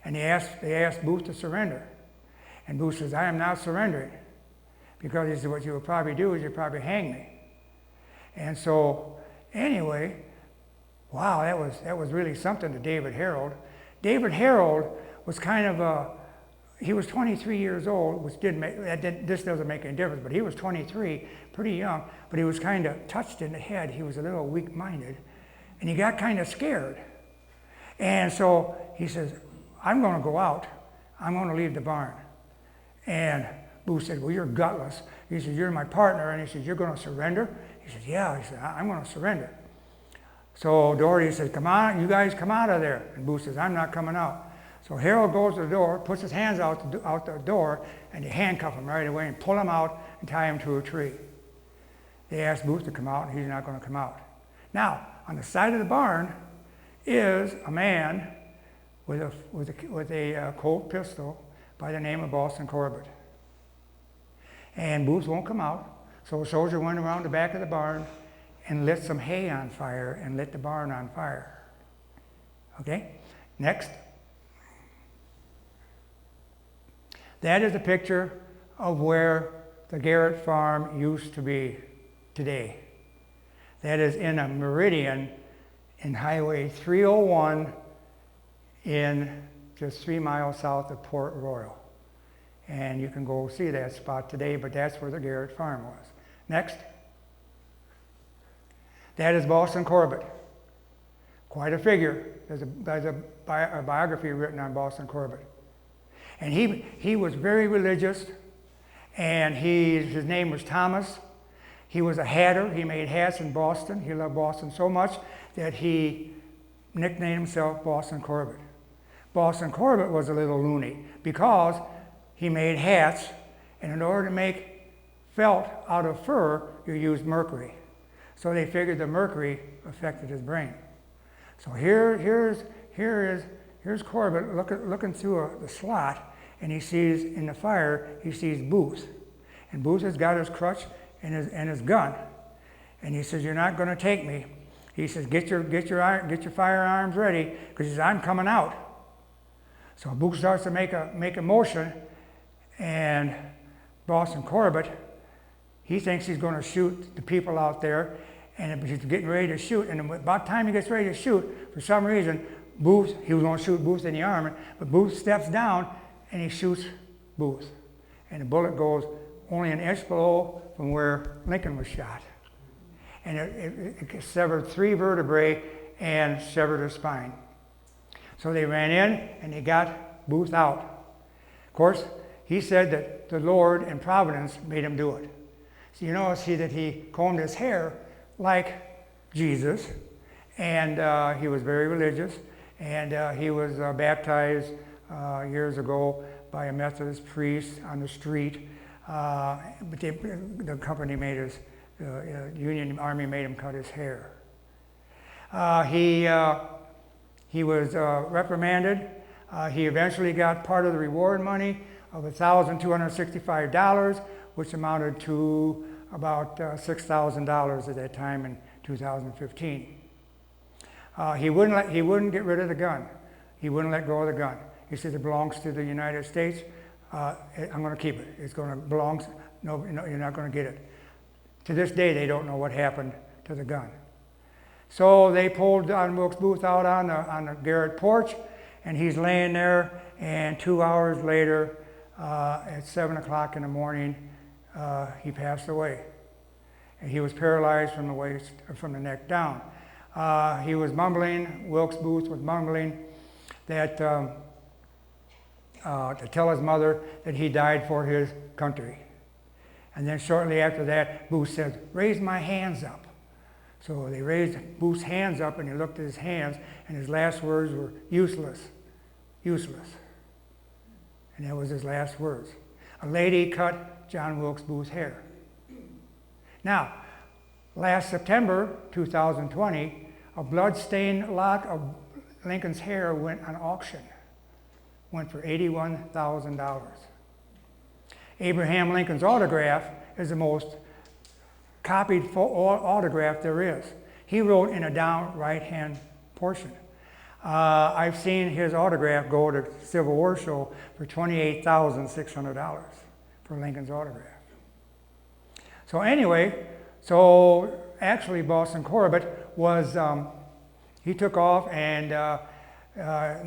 And they asked Booth to surrender. And Booth says, I am not surrendering. Because he said, what you would probably do is you'd probably hang me. And so, anyway, wow, that was really something to David Harold. David Harold was kind of he was 23 years old, which this doesn't make any difference, but he was 23, pretty young, but he was kind of touched in the head. He was a little weak-minded, and he got kind of scared. And so he says, I'm going to go out. I'm going to leave the barn. And Booth said, well, you're gutless. He said, you're my partner. And he said, you're going to surrender? He said, yeah. He said, I'm going to surrender. So Doherty said, come on, you guys come out of there. And Booth says, I'm not coming out. So Harold goes to the door, puts his hands out the door, and they handcuff him right away and pull him out and tie him to a tree. They asked Booth to come out, and he's not going to come out. Now, on the side of the barn is a man with a Colt pistol by the name of Boston Corbett. And Booth won't come out, so a soldier went around the back of the barn and lit some hay on fire and lit the barn on fire. Okay? Next. That is a picture of where the Garrett farm used to be today. That is in a meridian in Highway 301 in just 3 miles south of Port Royal. And you can go see that spot today, but that's where the Garrett farm was. Next. That is Boston Corbett. Quite a figure. There's a biography written on Boston Corbett. And he was very religious, and his name was Thomas. He was a hatter. He made hats in Boston. He loved Boston so much that he nicknamed himself Boston Corbett. Boston Corbett was a little loony because he made hats, and in order to make felt out of fur, you used mercury. So they figured the mercury affected his brain. So here's Corbett looking through the slot, and he sees in the fire, he sees Booth. And Booth has got his crutch and his gun. And he says, you're not going to take me. He says, get your firearms ready, because he says, I'm coming out. So Booth starts to make a motion, and Boston Corbett, he thinks he's going to shoot the people out there, and he's getting ready to shoot. And about the time he gets ready to shoot, for some reason, Booth, he was going to shoot Booth in the arm, but Booth steps down and he shoots Booth. And the bullet goes only an inch below from where Lincoln was shot. And it severed 3 vertebrae and severed his spine. So they ran in and they got Booth out. Of course, he said that the Lord and Providence made him do it. So you notice that he combed his hair like Jesus, and he was very religious, and he was baptized years ago by a Methodist priest on the street, but the company made his, Union Army made him cut his hair. He was reprimanded. He eventually got part of the reward money of $1,265, which amounted to about $6,000 at that time in 2015. He wouldn't get rid of the gun. He wouldn't let go of the gun. He said it belongs to the United States. I'm going to keep it. It's going to belong. No, you're not going to get it. To this day, they don't know what happened to the gun. So they pulled John Wilkes Booth out on the Garrett porch, and he's laying there. And 2 hours later, at 7 o'clock in the morning, he passed away. And he was paralyzed from the waist, from the neck down. He was mumbling, Wilkes Booth was mumbling that to tell his mother that he died for his country. And then shortly after that, Booth said, raise my hands up. So they raised Booth's hands up, and he looked at his hands, and his last words were useless, useless. And that was his last words. A lady cut John Wilkes Booth's hair. Now, last September 2020, a blood-stained lock of Lincoln's hair went on auction. Went for $81,000. Abraham Lincoln's autograph is the most copied autograph there is. He wrote in a down right-hand portion. I've seen his autograph go to the Civil War show for $28,600 for Lincoln's autograph. So anyway, so actually Boston Corbett was, he took off and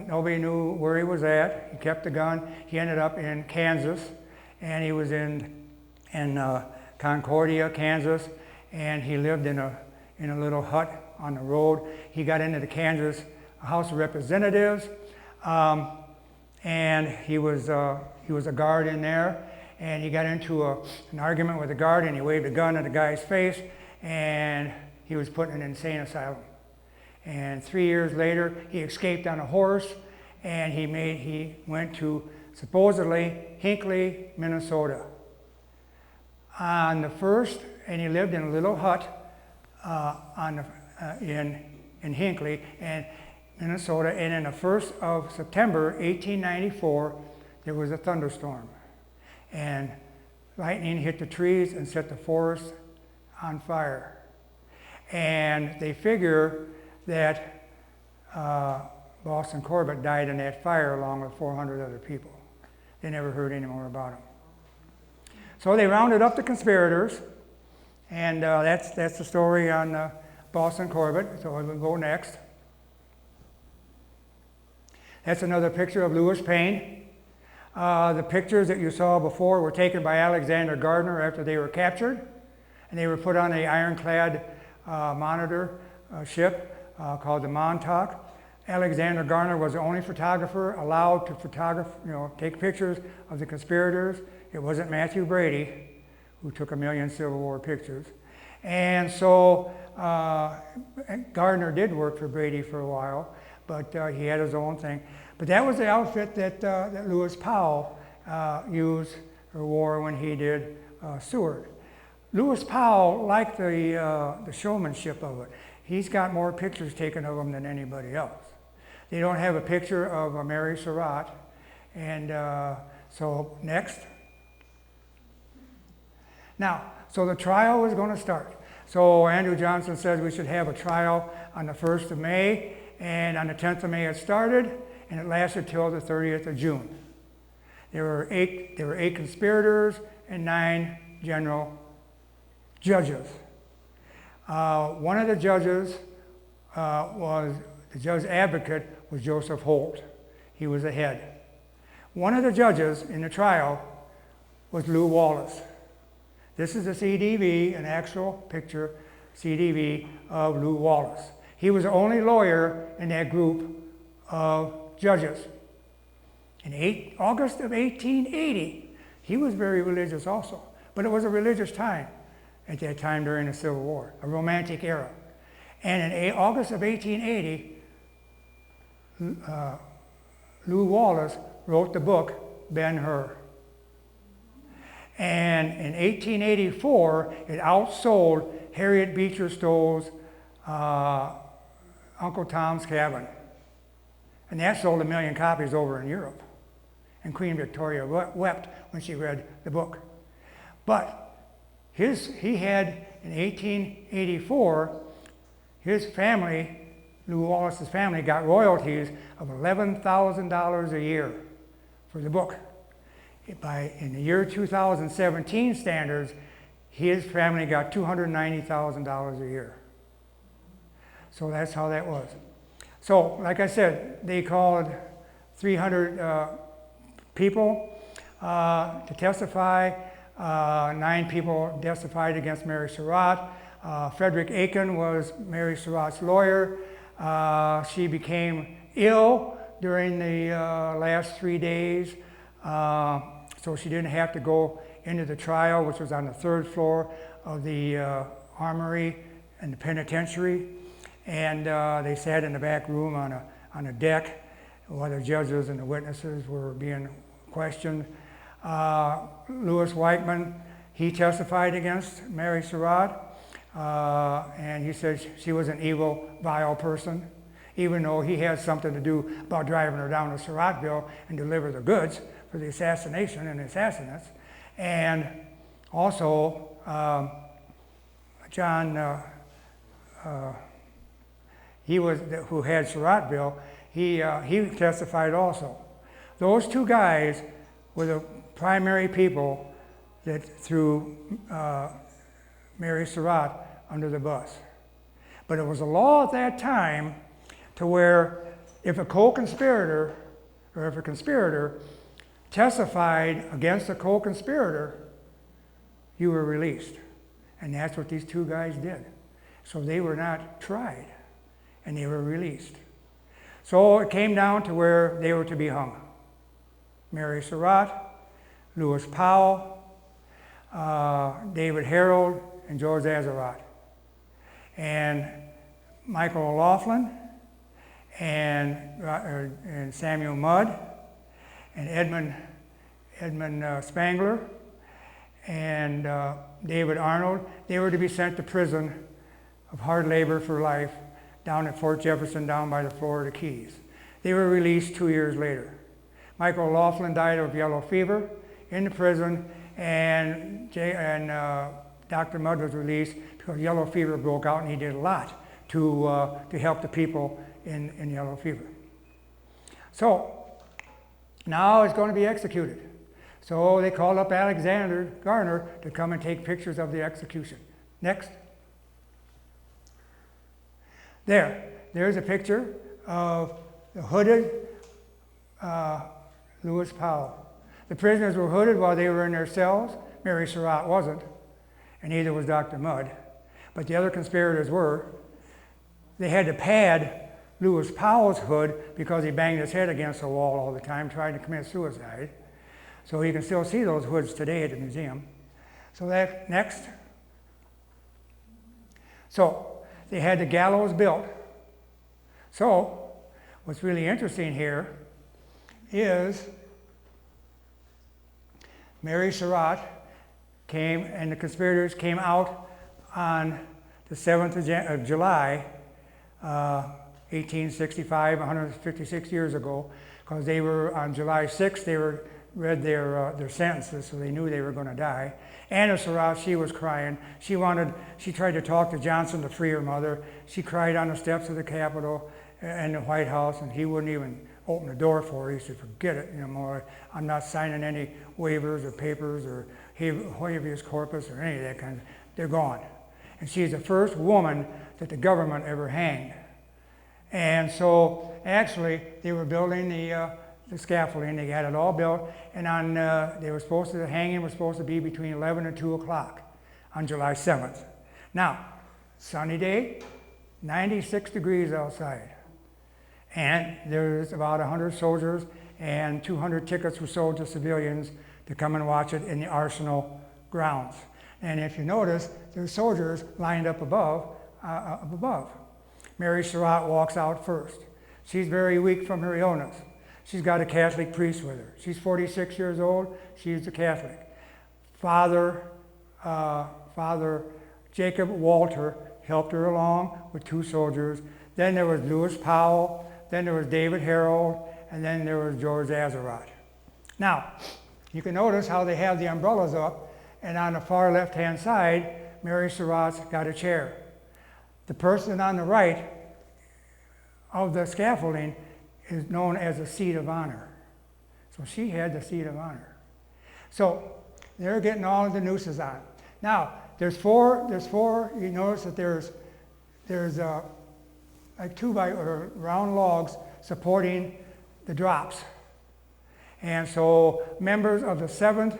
nobody knew where he was at. He kept the gun. He ended up in Kansas, and he was in Concordia, Kansas, and he lived in a little hut on the road. He got into the Kansas House of Representatives, and he was a guard in there, and he got into an argument with the guard, and he waved a gun at the guy's face, and he was put in an insane asylum. And 3 years later, he escaped on a horse, and he went to supposedly Hinckley, Minnesota. On the first, and he lived in a little hut in Hinckley, and Minnesota, and in the 1st of September, 1894, there was a thunderstorm. And lightning hit the trees and set the forest on fire. And they figure that Boston Corbett died in that fire along with 400 other people. They never heard any more about him. So they rounded up the conspirators, and that's the story on Boston Corbett. So we'll go next. That's another picture of Lewis Payne. The pictures that you saw before were taken by Alexander Gardner after they were captured, and they were put on the ironclad monitor ship called the Montauk. Alexander Gardner was the only photographer allowed to take pictures of the conspirators. It wasn't Matthew Brady, who took 1 million Civil War pictures. And so Gardner did work for Brady for a while, but he had his own thing. But that was the outfit that Lewis Powell used or wore when he did Seward. Lewis Powell liked the showmanship of it. He's got more pictures taken of him than anybody else. They don't have a picture of Mary Sarat. And so next. Now, so the trial was going to start. So Andrew Johnson says we should have a trial on the 1st of May, and on the 10th of May it started, and it lasted till the 30th of June. There were eight conspirators and 9 general judges. One of the judges the judge advocate was Joseph Holt. He was the head. One of the judges in the trial was Lew Wallace. This is a CDV, an actual picture CDV of Lew Wallace. He was the only lawyer in that group of judges. In August of 1880, he was very religious also, but it was a religious time at that time during the Civil War, a romantic era. And in August of 1880, Lew Wallace wrote the book Ben-Hur. And in 1884, it outsold Harriet Beecher Stowe's Uncle Tom's Cabin. And that sold 1 million copies over in Europe. And Queen Victoria wept when she read the book. But he had, in 1884, his family, Lew Wallace's family, got royalties of $11,000 a year for the book. In the year 2017 standards, his family got $290,000 a year. So that's how that was. So, like I said, they called 300 people to testify. 9 people testified against Mary Sarat. Frederick Aiken was Mary Sarat's lawyer. She became ill during the last 3 days. So she didn't have to go into the trial, which was on the 3rd floor of the armory and the penitentiary. And they sat in the back room on a deck while the judges and the witnesses were being questioned. Louis Weichmann, he testified against Mary Sarat, and he said she was an evil, vile person, even though he had something to do about driving her down to Cedarville and deliver the goods for the assassination and the assassinates. And also, John, who had Cedarville, he testified also. Those two guys were the primary people that threw Mary Sarat under the bus. But it was a law at that time to where if a co-conspirator or if a conspirator testified against a co-conspirator, you were released. And that's what these two guys did. So they were not tried, and they were released. So it came down to where they were to be hung. Mary Sarat, Lewis Powell, David Harold, and George Azarat. And Michael O'Loughlin, and Samuel Mudd, and Edmund Spangler, and David Arnold. They were to be sent to prison of hard labor for life down at Fort Jefferson, down by the Florida Keys. They were released 2 years later. Michael O'Loughlin died of yellow fever in the prison, and Dr. Mudd was released because yellow fever broke out, and he did a lot to help the people in yellow fever. So now it's going to be executed. So they called up Alexander Garner to come and take pictures of the execution. Next. There's a picture of the hooded Lewis Powell. The prisoners were hooded while they were in their cells. Mary Sarat wasn't, and neither was Dr. Mudd. But the other conspirators were. They had to pad Lewis Powell's hood because he banged his head against the wall all the time trying to commit suicide. So you can still see those hoods today at the museum. So next. So they had the gallows built. So what's really interesting here is Mary Sarat came, and the conspirators came out on the 7th of July, 1865, 156 years ago, because they were on July 6th, they read their sentences, so they knew they were going to die. Anna Sarat, she was crying. She tried to talk to Johnson to free her mother. She cried on the steps of the Capitol and the White House, and he wouldn't even open the door for her. He said, forget it, I'm not signing any waivers or papers or habeas corpus or any of that kind of, they're gone. And she's the first woman that the government ever hanged. And so actually they were building the scaffolding. They had it all built, and the hanging was supposed to be between 11 and 2 o'clock on July 7th. Now, sunny day, 96 degrees outside. And there's about 100 soldiers, and 200 tickets were sold to civilians to come and watch it in the Arsenal grounds. And if you notice, there's soldiers lined up above. Mary Sarat walks out first. She's very weak from her illness. She's got a Catholic priest with her. She's 46 years old. She's a Catholic. Father Jacob Walter helped her along with 2 soldiers. Then there was Lewis Powell. Then there was David Harold. And then there was George Azarat. Now, you can notice how they have the umbrellas up. And on the far left-hand side, Mary Sarat's got a chair. The person on the right of the scaffolding is known as a seat of honor. So she had the seat of honor. So they're getting all of the nooses on. Now, there's four, you notice that there's like 2 round logs supporting the drops. And so members of the 7th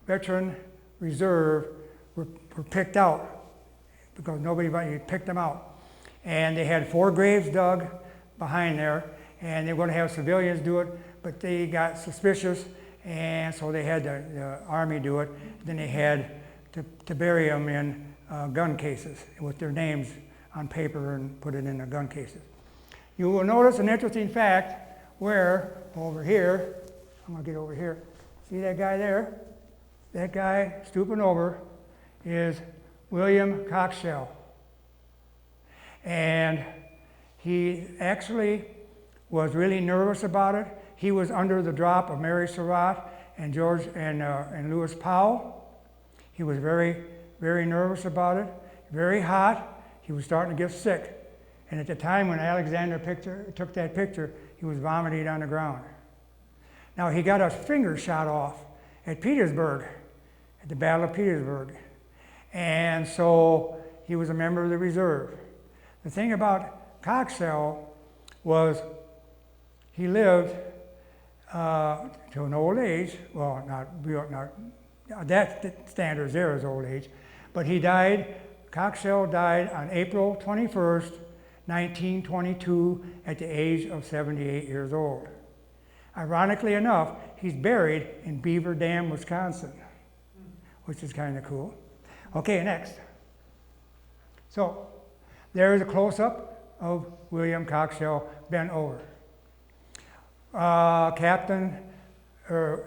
Veteran Reserve were picked out because nobody picked them out. And they had 4 graves dug behind there, and they were going to have civilians do it, but they got suspicious, and so they had the Army do it. Then they had to bury them in gun cases with their names on paper and put it in the gun cases. You will notice an interesting fact where, over here, I'm going to get over here, see that guy there? That guy stooping over is William Coxshell. And he actually was really nervous about it. He was under the drop of Mary Sarat and George and Lewis Powell. He was very, very nervous about it, very hot. He was starting to get sick. And at the time when Alexander took that picture, he was vomiting on the ground. Now he got a finger shot off at Petersburg, at the Battle of Petersburg. And so he was a member of the reserve. The thing about CAHS was he lived to an old age, well, not that standards there is old age, but he died, CAHS died on April 21st, 1922 at the age of 78 years old. Ironically enough, he's buried in Beaver Dam, Wisconsin, which is kind of cool. Okay, next. So, there's a close-up of William CAHS bent over. It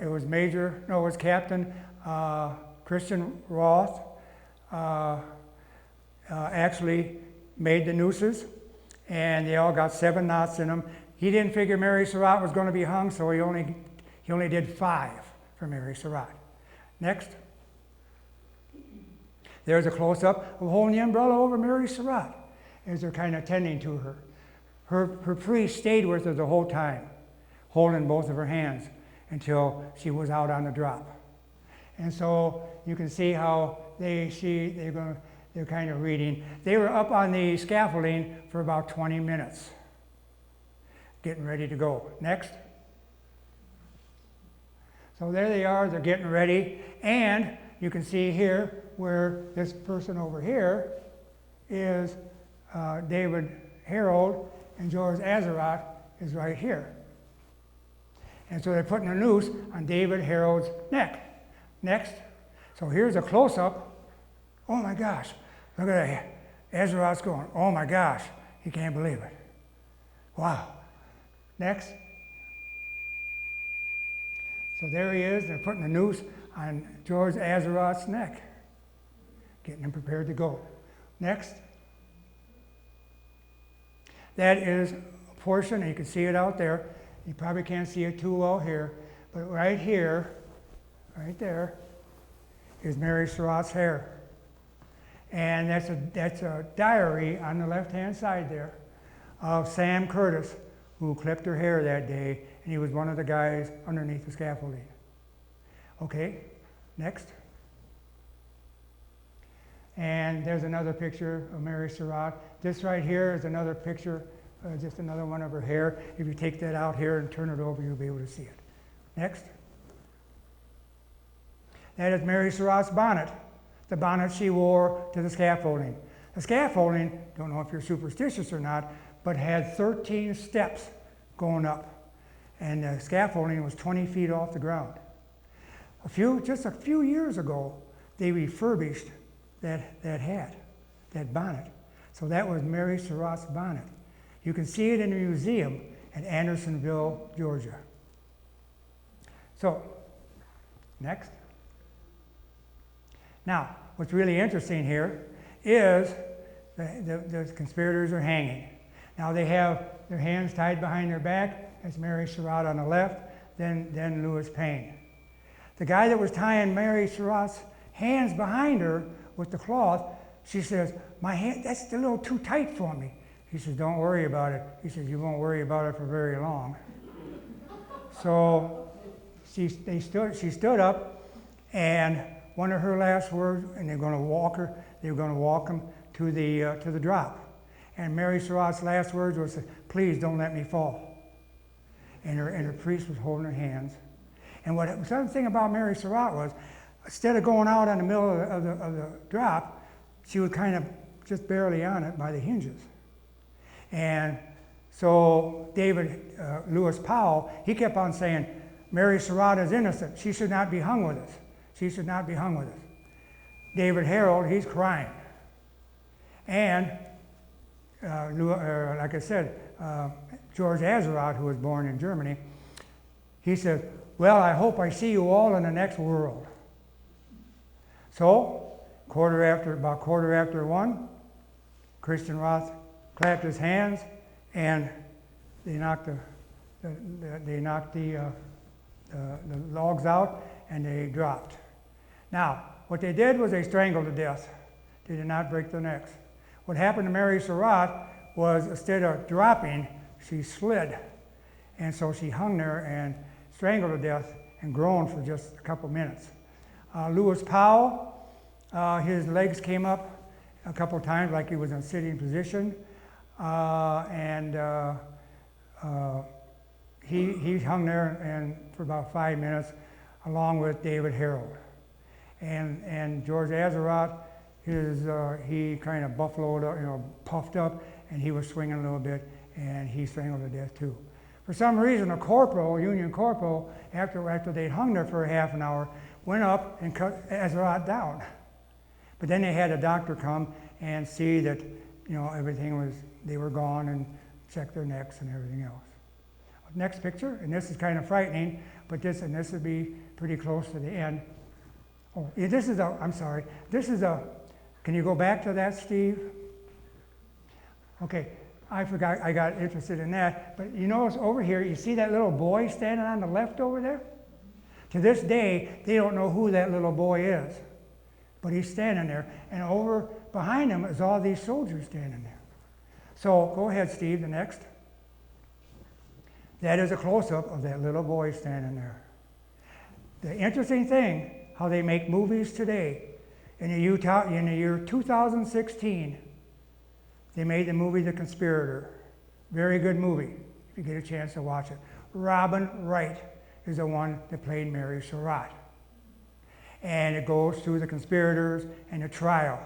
was Captain Christian Roth actually made the nooses, and they all got 7 knots in them. He didn't figure Mary Sarat was going to be hung, so he only did 5 for Mary Sarat. Next. There's a close-up of holding the umbrella over Mary Sarat as they're kind of tending to her. Her priest stayed with her the whole time, holding both of her hands until she was out on the drop. And so you can see how they're kind of reading. They were up on the scaffolding for about 20 minutes, getting ready to go. Next. So there they are, they're getting ready, and you can see here where this person over here is David Harold, and George Azarat is right here. And so they're putting a noose on David Harold's neck. Next. So here's a close-up. Oh my gosh, look at that. Azarat's going, oh my gosh, he can't believe it. Wow. Next. So there he is, they're putting a noose on George Azarat's neck, getting him prepared to go. Next. That is a portion, and you can see it out there. You probably can't see it too well here, but right here, right there, is Mary Sarat's hair. And that's a diary on the left-hand side there of Sam Curtis, who clipped her hair that day, and he was one of the guys underneath the scaffolding. Okay, next. And there's another picture of Mary Sarat. This right here is another picture, just another one of her hair. If you take that out here and turn it over, you'll be able to see it. Next. That is Mary Sarat's bonnet, the bonnet she wore to the scaffolding. The scaffolding, don't know if you're superstitious or not, but had 13 steps going up. And the scaffolding was 20 feet off the ground. Just a few years ago, they refurbished that hat, that bonnet. So that was Mary Sarat's bonnet. You can see it in the museum at Andersonville, Georgia. So, next. Now, what's really interesting here is the conspirators are hanging. Now they have their hands tied behind their back. That's Mary Sarat on the left, then Louis Payne. The guy that was tying Mary Sarat's hands behind her with the cloth, she says, my hand, that's a little too tight for me. He says, don't worry about it. He says, you won't worry about it for very long. So she stood up, and one of her last words, and they were going to walk him to the drop. And Mary Sarat's last words was, please don't let me fall. And her priest was holding her hands. And the other thing about Mary Sarat was, instead of going out in the middle of the drop, she was kind of just barely on it by the hinges. And so Lewis Powell, he kept on saying, Mary Sarat is innocent. She should not be hung with us. She should not be hung with us. David Harold, he's crying. And like I said, George Azarat, who was born in Germany, he said, well, I hope I see you all in the next world. So, about quarter after 1, Christian Roth clapped his hands, and they knocked the logs out, and they dropped. Now, what they did was they strangled to death. They did not break their necks. What happened to Mary Sarat was instead of dropping, she slid. And so she hung there and strangled to death and groaned for just a couple minutes. Lewis Powell, his legs came up a couple times like he was in a sitting position. He hung there and for about 5 minutes along with David Harold. And George Azarat, he kind of buffaloed up, puffed up, and he was swinging a little bit, and he strangled to death too. For some reason, a corporal, Union corporal, after they'd hung there for a half an hour, went up and cut Azarat down. But then they had a doctor come and see that, they were gone and check their necks and everything else. Next picture, and this is kind of frightening, but this would be pretty close to the end. Oh, yeah, can you go back to that, Steve? Okay, I forgot, I got interested in that, but you notice over here, you see that little boy standing on the left over there? To this day, they don't know who that little boy is, but he's standing there, and over behind him is all these soldiers standing there. So go ahead, Steve, the next. That is a close-up of that little boy standing there. The interesting thing, how they make movies today, in the year 2016, they made the movie The Conspirator. Very good movie, if you get a chance to watch it. Robin Wright is the one that played Mary Sarat. And it goes through the conspirators and the trial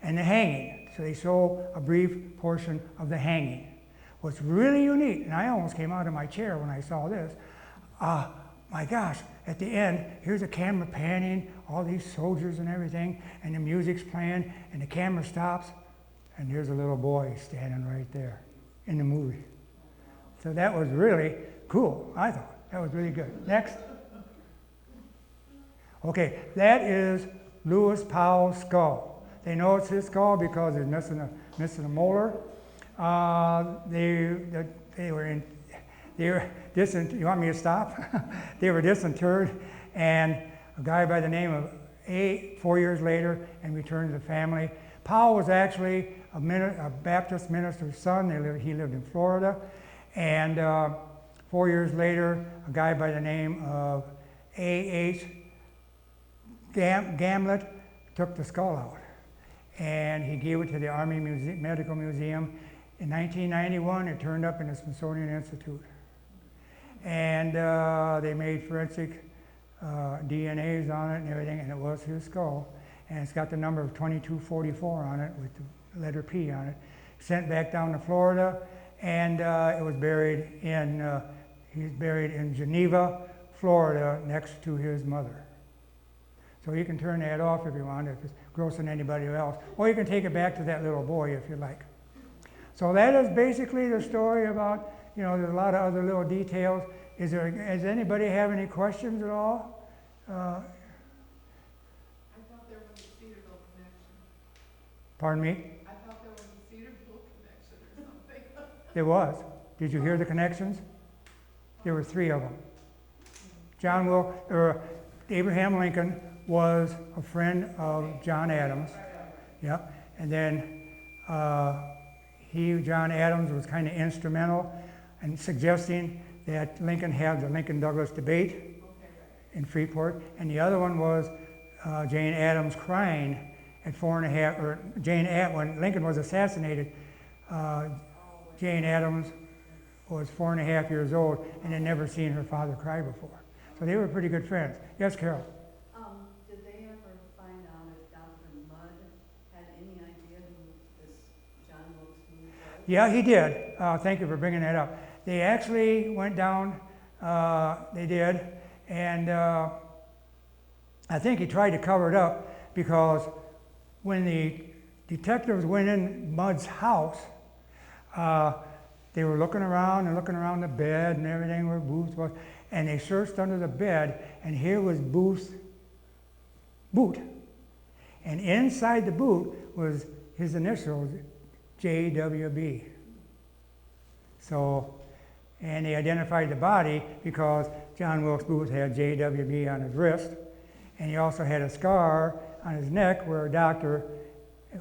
and the hanging. So they show a brief portion of the hanging. What's really unique, and I almost came out of my chair when I saw this, my gosh, at the end, here's a camera panning, all these soldiers and everything, and the music's playing, and the camera stops, and here's a little boy standing right there in the movie. So that was really cool, I thought. That was really good. Next. Okay, that is Lewis Powell's skull. They know it's his skull because they're missing a molar. You want me to stop? They were disinterred, and a guy by the name of 4 years later, and returned to the family. Powell was actually a Baptist minister's son. He lived in Florida, and 4 years later, a guy by the name of A.H. Gamlet took the skull out, and he gave it to the Army Medical Museum. In 1991, it turned up in the Smithsonian Institute. And they made forensic DNAs on it and everything, and it was his skull. And it's got the number of 2244 on it with the letter P on it. Sent back down to Florida, and it was he's buried in Geneva, Florida, next to his mother. So you can turn that off if you want, if it's grossing anybody else. Or you can take it back to that little boy if you like. So that is basically the story about, there's a lot of other little details. Does anybody have any questions at all?
I thought there was a Cedarville connection.
Pardon me?
I thought there was a Cedarville connection or something.
There was. Did you hear the connections? There were 3 of them. Abraham Lincoln was a friend of John Adams. Yeah. And then John Adams was kind of instrumental in suggesting that Lincoln have the Lincoln-Douglas debate in Freeport. And the other one was Jane Addams crying at when Lincoln was assassinated. Jane Addams was 4.5 years old and had never seen her father cry before. So they were pretty good friends. Yes, Carol?
Did they ever find out if Dr. Mudd had any idea who this John Wilkes Booth was?
Yeah, he did. Thank you for bringing that up. They actually went down, they did, and I think he tried to cover it up because when the detectives went in Mudd's house, they were looking around the bed and everything where Booth was, and they searched under the bed, and here was Booth's boot. And inside the boot was his initials, JWB. So, and they identified the body because John Wilkes Booth had JWB on his wrist, and he also had a scar on his neck where a doctor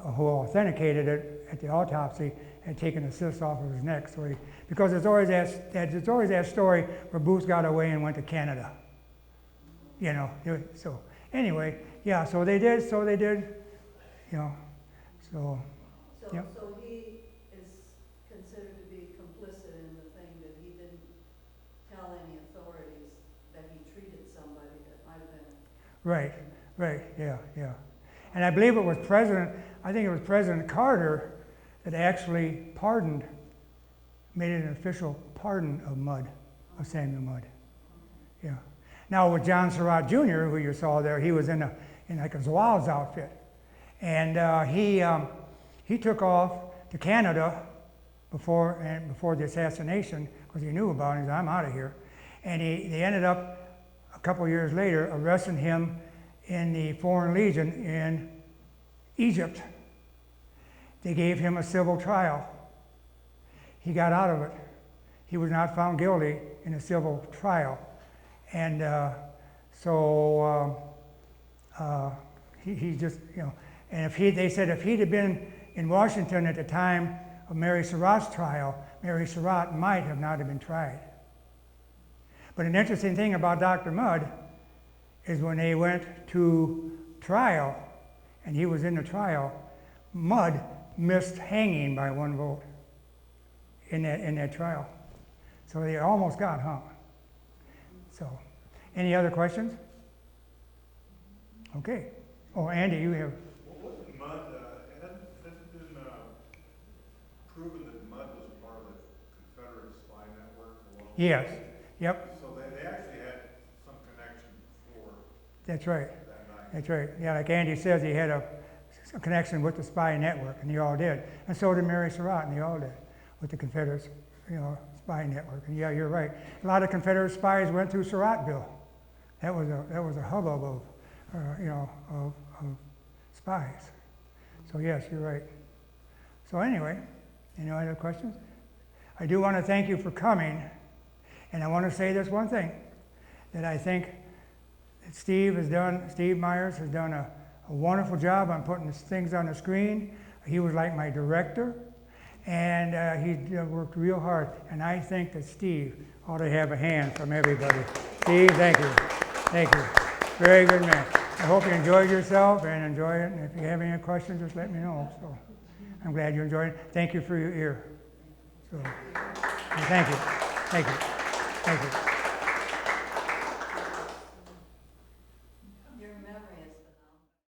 who authenticated it at the autopsy had taken a cyst off of his neck. So because there's always that story where Booth got away and went to Canada. You know, so anyway, yeah, so they did, you know, so,
So,
Yep.
so he is considered to be complicit in the thing that he didn't tell any authorities that he treated somebody that might have been.
right, yeah. And I believe it was President Carter that actually made it an official pardon of Samuel Mudd. Yeah. Now with John Sarat Jr., who you saw there, he was in like a Zouave's outfit. And he took off to Canada before the assassination, because he knew about it. He said, I'm out of here. And they ended up, a couple years later, arresting him in the Foreign Legion in Egypt. They gave him a civil trial. He got out of it. He was not found guilty in a civil trial. And he just, you know, and they said if he'd have been in Washington at the time of Mary Surratt's trial, Mary Surratt might have not have been tried. But an interesting thing about Dr. Mudd is when they went to trial, and he was in the trial, Mudd missed hanging by one vote in that trial. So they almost got hung. So, any other questions? Okay. Oh, Andy, you have.
Well, wasn't Mudd, hasn't it been proven that Mudd was part of the Confederate spy network?
Yes. Yep.
So they actually had some connection before
That's right.
that night.
That's right. Yeah, like Andy says, he had a connection with the spy network, and they all did. And so did Mary Surratt, and they all did, with the Confederate, spy network. And yeah, you're right. A lot of Confederate spies went through Suratville. That was a hubbub of spies. So yes, you're right. So anyway, any other questions? I do want to thank you for coming, and I want to say this one thing, that I think that Steve Myers has done a wonderful job on putting things on the screen. He was like my director, and he worked real hard, and I think that Steve ought to have a hand from everybody. Steve, thank you. Thank you. Very good man. I hope you enjoyed yourself and enjoy it. And if you have any questions, just let me know. So I'm glad you enjoyed it. Thank you for your ear. So thank you. Thank you. Thank you.